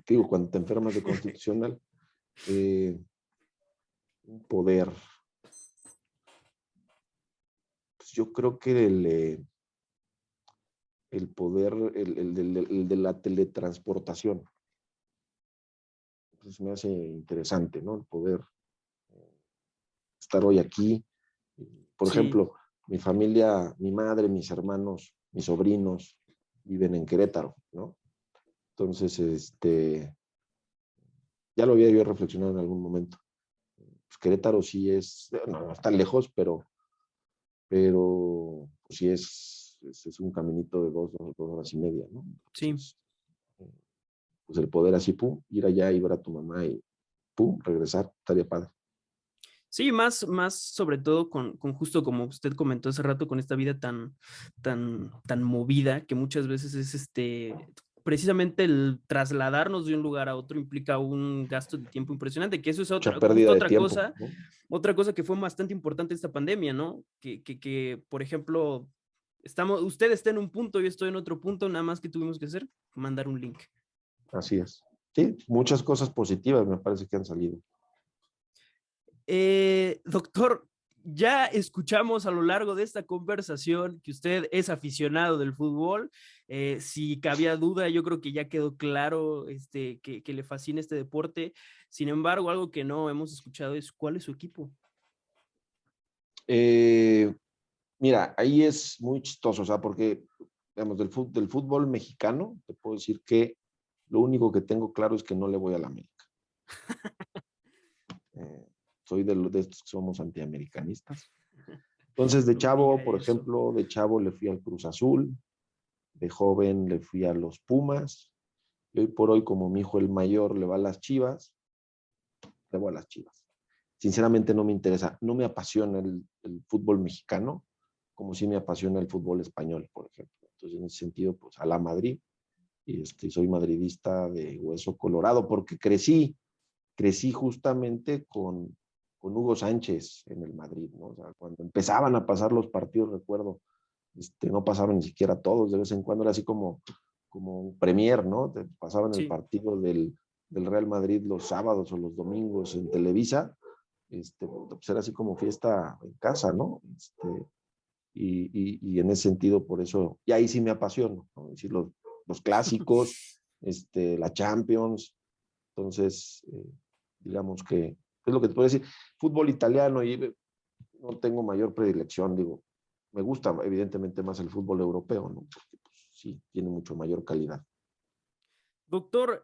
digo, cuando te enfermas de constitucional, un poder, pues yo creo que el poder, el de la teletransportación. Entonces me hace interesante, ¿no? El poder estar hoy aquí. Por Sí, ejemplo, mi familia, mi madre, mis hermanos, mis sobrinos viven en Querétaro, ¿no? Entonces, ya lo había yo reflexionado en algún momento. Pues Querétaro sí es, no está lejos, pero pues sí es un caminito de 2 horas y media, ¿no? sí. Entonces, pues el poder así, pum, ir allá y ver a tu mamá y pum, regresar, estaría padre. Sí, más sobre todo con justo como usted comentó hace rato, con esta vida tan movida, que muchas veces es precisamente el trasladarnos de un lugar a otro implica un gasto de tiempo impresionante, que eso es Mucha justo pérdida de tiempo, ¿no? otra cosa que fue bastante importante esta pandemia, ¿no? Que por ejemplo, usted está en un punto, yo estoy en otro punto, nada más que tuvimos que hacer, mandar un link. Así es. Sí, muchas cosas positivas me parece que han salido. Doctor, ya escuchamos a lo largo de esta conversación que usted es aficionado del fútbol. Si cabía duda, yo creo que ya quedó claro que le fascina este deporte. Sin embargo, algo que no hemos escuchado es cuál es su equipo. Eh, Mira, ahí es muy chistoso, o sea, porque, digamos, del fútbol mexicano, te puedo decir que lo único que tengo claro es que no le voy a la América. Eh, Soy de estos que somos antiamericanistas. Entonces, de No me diga chavo, por eso. ejemplo, de chavo le fui al Cruz Azul, de joven le fui a los Pumas, y hoy por hoy, como mi hijo el mayor le va a las Chivas, le voy a las Chivas. Sinceramente no me interesa, no me apasiona el fútbol mexicano, como sí me apasiona el fútbol español, por ejemplo. Entonces, en ese sentido, pues a la Madrid, y soy madridista de hueso colorado, porque crecí justamente con Hugo Sánchez en el Madrid, ¿no? O sea, cuando empezaban a pasar los partidos, recuerdo, no pasaban ni siquiera todos, de vez en cuando era así como un premier, ¿no? Te pasaban el Sí, partido del Real Madrid los sábados o los domingos en Televisa, pues era así como fiesta en casa, ¿no? Y en ese sentido, por eso, y ahí sí me apasiono, ¿no? Es decir, los clásicos, la Champions, entonces, digamos que es lo que te puedo decir. Fútbol italiano, y no tengo mayor predilección, digo, me gusta evidentemente más el fútbol europeo, ¿no? Porque pues, sí, tiene mucho mayor calidad. doctor,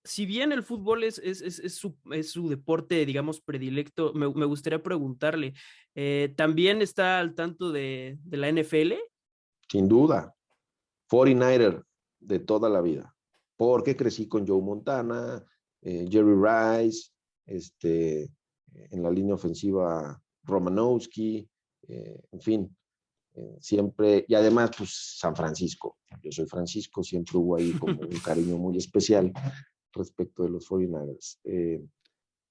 si bien el fútbol es su deporte, digamos, predilecto, me gustaría preguntarle, ¿también está al tanto de la NFL? Sin duda, 49er de toda la vida, porque crecí con Joe Montana, Jerry Rice, en la línea ofensiva Romanowski, en fin, siempre, y además, pues San Francisco. Yo soy Francisco, siempre hubo ahí como un cariño muy especial respecto de los 49ers.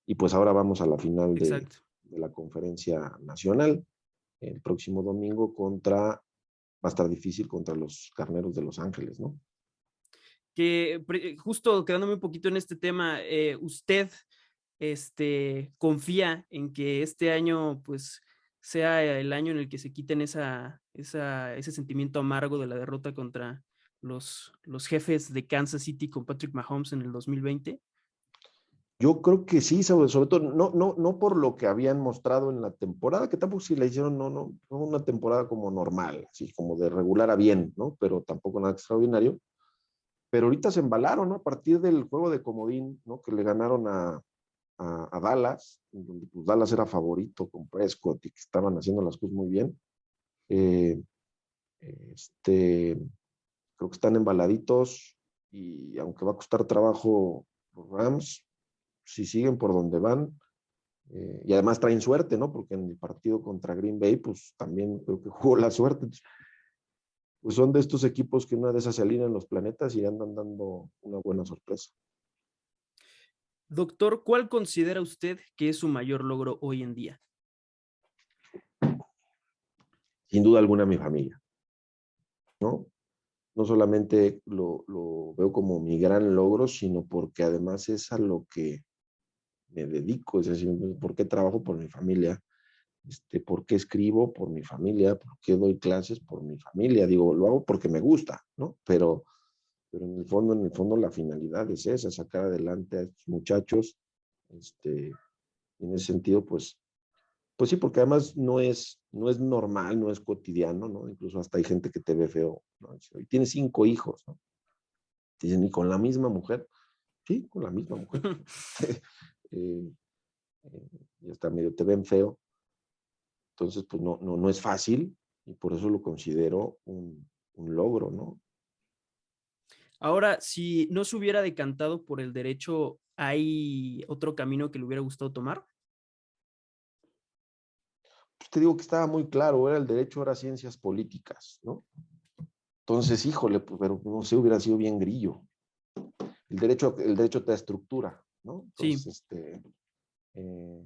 Y pues ahora vamos a la final Exacto. de la conferencia nacional el próximo domingo va a estar difícil contra los Carneros de Los Ángeles, ¿no? Justo quedándome un poquito en este tema, ¿usted confía en que este año pues sea el año en el que se quiten ese sentimiento amargo de la derrota contra los jefes de Kansas City con Patrick Mahomes en el 2020? Yo creo que sí, sobre todo, no por lo que habían mostrado en la temporada, que tampoco si la hicieron, no una temporada como normal, así como de regular a bien, ¿no? Pero tampoco nada extraordinario. Pero ahorita se embalaron, ¿no? A partir del juego de comodín, ¿no? Que le ganaron a Dallas, donde pues Dallas era favorito con Prescott y que estaban haciendo las cosas muy bien. Eh, este, Creo que están embaladitos y aunque va a costar trabajo los Rams, si siguen por donde van, y además traen suerte, ¿no? Porque en el partido contra Green Bay, pues también creo que jugó la suerte. Pues son de estos equipos que una de esas se alinean los planetas y andan dando una buena sorpresa. Doctor, ¿cuál considera usted que es su mayor logro hoy en día? Sin duda alguna mi familia, ¿no? no solamente lo veo como mi gran logro, sino porque además es a lo que me dedico, es decir, ¿por qué trabajo? Por mi familia, ¿por qué escribo? Por mi familia, ¿por qué doy clases? Por mi familia, digo, lo hago porque me gusta, ¿no? Pero en el fondo la finalidad es esa, sacar adelante a estos muchachos, en ese sentido, pues sí, porque además no es normal, no es cotidiano, ¿no? Incluso hasta hay gente que te ve feo, ¿no? Dice, "Oye, tienes 5 hijos, ¿no?" Te dicen, ¿y con la misma mujer? Sí, con la misma mujer. eh, y hasta medio te ven feo. Entonces, pues no es fácil y por eso lo considero un logro, ¿no? Ahora, si no se hubiera decantado por el derecho, ¿hay otro camino que le hubiera gustado tomar? Pues te digo que estaba muy claro, era el derecho, era ciencias políticas, ¿no? Entonces, híjole, pues, pero no sé, hubiera sido bien grillo. El derecho te da estructura, ¿no? Sí. Entonces, eh,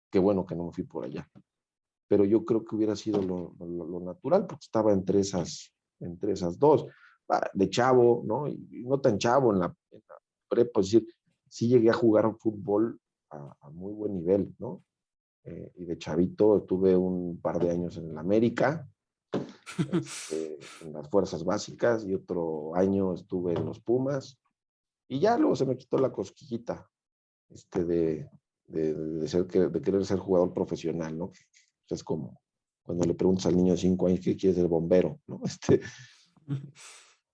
qué bueno que no me fui por allá. Pero yo creo que hubiera sido lo natural, porque estaba entre esas dos. De chavo, ¿no? Y no tan chavo en la prepa, es decir, sí llegué a jugar fútbol a muy buen nivel, ¿no? Y de chavito tuve un par de años en el América, en las fuerzas básicas, y otro año estuve en los Pumas, y ya luego se me quitó la cosquillita, de, de querer ser jugador profesional, ¿no? Es como cuando le preguntas al niño de 5 años qué quiere ser bombero, ¿no?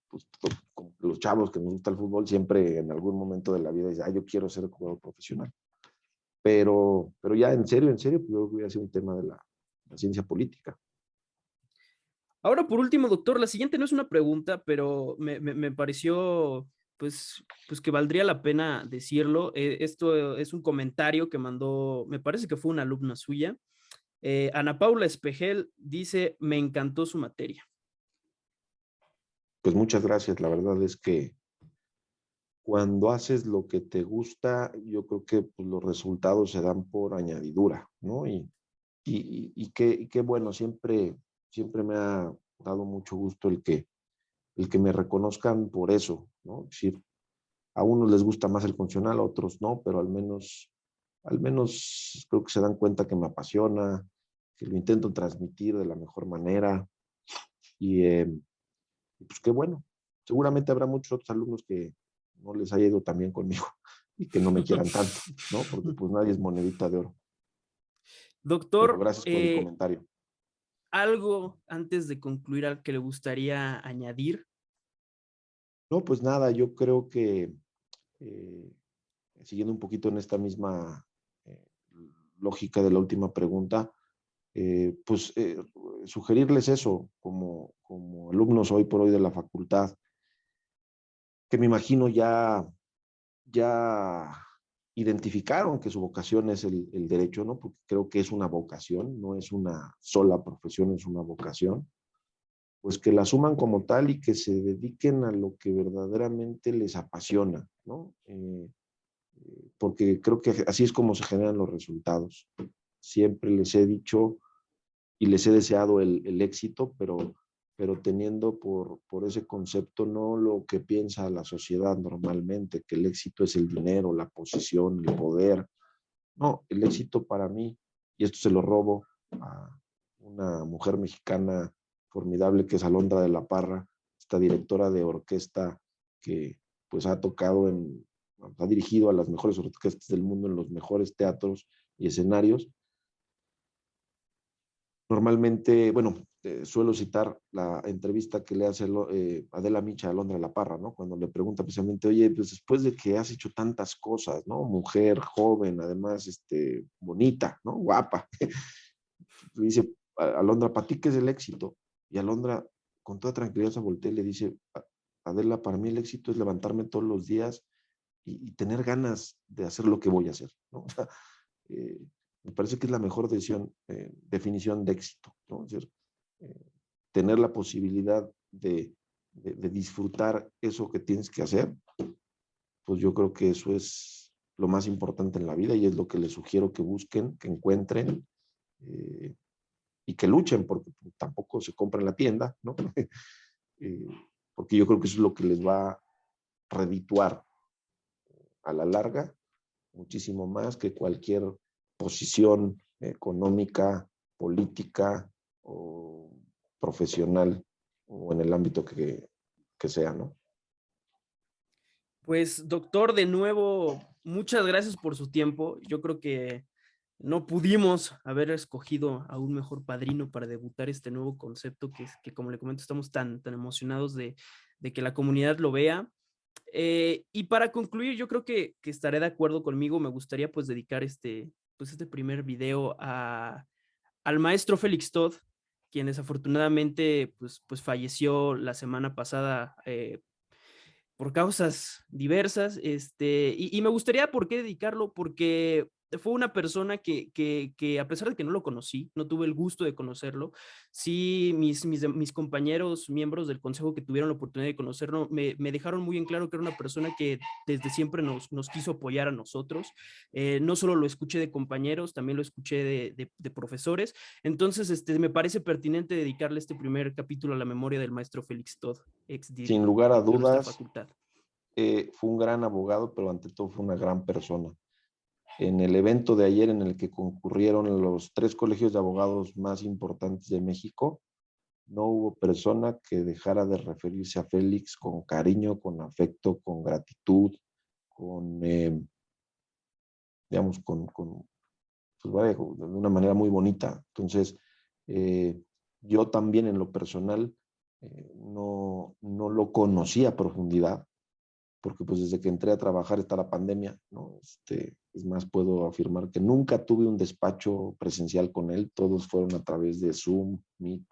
Pues, como los chavos que nos gusta el fútbol siempre en algún momento de la vida dicen, yo quiero ser jugador profesional. Pero ya en serio, pues yo creo que hubiera sido un tema de la ciencia política. Ahora, por último, doctor, la siguiente no es una pregunta, pero me pareció, pues que valdría la pena decirlo. Esto es un comentario que mandó, me parece que fue una alumna suya. Ana Paula Espejel dice, me encantó su materia. Pues muchas gracias. La verdad es que cuando haces lo que te gusta, yo creo que pues, los resultados se dan por añadidura, ¿no? Y qué bueno, siempre me ha dado mucho gusto el que me reconozcan por eso, ¿no? Es decir, a unos les gusta más el funcional, a otros no, pero al menos creo que se dan cuenta que me apasiona, que lo intento transmitir de la mejor manera y pues qué bueno. Seguramente habrá muchos otros alumnos que no les haya ido tan bien conmigo y que no me quieran tanto, ¿no? Porque pues nadie es monedita de oro. Pero Doctor, gracias por el comentario. ¿algo antes de concluir al que le gustaría añadir? No, pues nada, yo creo que eh, siguiendo un poquito en esta misma eh, lógica de la última pregunta, pues sugerirles eso como alumnos hoy por hoy de la facultad, que me imagino ya identificaron que su vocación es el derecho, ¿no? Porque creo que es una vocación, no es una sola profesión, es una vocación, pues que la asuman como tal y que se dediquen a lo que verdaderamente les apasiona, ¿no? Porque creo que así es como se generan los resultados. Siempre les he dicho y les he deseado el éxito, pero teniendo por ese concepto no lo que piensa la sociedad normalmente, que el éxito es el dinero, la posición, el poder. No, el éxito para mí, y esto se lo robo a una mujer mexicana formidable que es Alondra de la Parra, esta directora de orquesta que pues ha dirigido a las mejores orquestas del mundo en los mejores teatros y escenarios. Normalmente, bueno, suelo citar la entrevista que le hace Adela Micha a Alondra de la Parra, ¿no? Cuando le pregunta precisamente, oye, pues después de que has hecho tantas cosas, ¿no? Mujer, joven, además, bonita, ¿no? Guapa. Le dice, Alondra, ¿para ti qué es el éxito? Y Alondra, con toda tranquilidad, se voltea y le dice, Adela, para mí el éxito es levantarme todos los días y tener ganas de hacer lo que voy a hacer, ¿no? O sea, eh, me parece que es la mejor definición de éxito, ¿no? Es decir, eh, tener la posibilidad de disfrutar eso que tienes que hacer, pues yo creo que eso es lo más importante en la vida y es lo que les sugiero que busquen, que encuentren eh, y que luchen, porque tampoco se compra en la tienda, ¿no? porque yo creo que eso es lo que les va a redituar a la larga muchísimo más que cualquier posición económica, política o profesional o en el ámbito que sea, ¿no? Pues, doctor, de nuevo, muchas gracias por su tiempo. Yo creo que no pudimos haber escogido a un mejor padrino para debutar este nuevo concepto que como le comento, estamos tan emocionados de que la comunidad lo vea. Y para concluir, yo creo que estaré de acuerdo conmigo. Me gustaría pues dedicar este primer video al maestro Félix Todd, quien desafortunadamente pues falleció la semana pasada por causas diversas, y me gustaría por qué dedicarlo, porque fue una persona que a pesar de que no lo conocí, no tuve el gusto de conocerlo, sí mis compañeros, miembros del consejo que tuvieron la oportunidad de conocerlo, me dejaron muy en claro que era una persona que desde siempre nos quiso apoyar a nosotros. No solo lo escuché de compañeros, también lo escuché de profesores. Entonces, me parece pertinente dedicarle este primer capítulo a la memoria del maestro Félix Todd, Sin lugar a director de nuestra dudas, facultad. fue un gran abogado, pero ante todo fue una gran persona. En el evento de ayer en el que concurrieron los 3 colegios de abogados más importantes de México, no hubo persona que dejara de referirse a Félix con cariño, con afecto, con gratitud, con, digamos, pues vaya, de una manera muy bonita. Entonces, yo también en lo personal no lo conocí a profundidad, porque pues desde que entré a trabajar está la pandemia, ¿no? Es más, puedo afirmar que nunca tuve un despacho presencial con él, todos fueron a través de Zoom, Meet,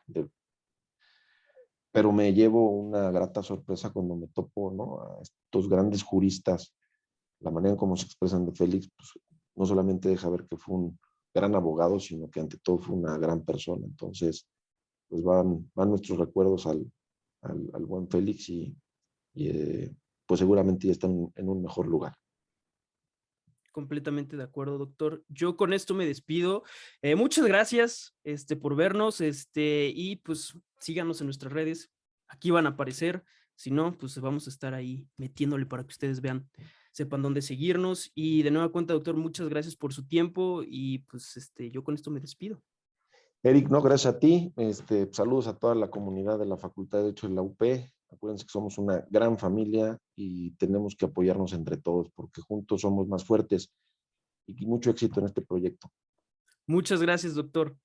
pero me llevo una grata sorpresa cuando me topo, ¿no? A estos grandes juristas, la manera en cómo se expresan de Félix, pues no solamente deja ver que fue un gran abogado, sino que ante todo fue una gran persona. Entonces, pues van nuestros recuerdos al buen Félix y pues seguramente ya están en un mejor lugar. Completamente de acuerdo, doctor. Yo con esto me despido. Muchas gracias por vernos, y pues síganos en nuestras redes. Aquí van a aparecer. Si no, pues vamos a estar ahí metiéndole para que ustedes vean, sepan dónde seguirnos. Y de nueva cuenta, doctor, muchas gracias por su tiempo y pues yo con esto me despido. Eric, no, gracias a ti. Saludos a toda la comunidad de la Facultad de Derecho de la UP. Acuérdense que somos una gran familia y tenemos que apoyarnos entre todos porque juntos somos más fuertes y mucho éxito en este proyecto. Muchas gracias, doctor.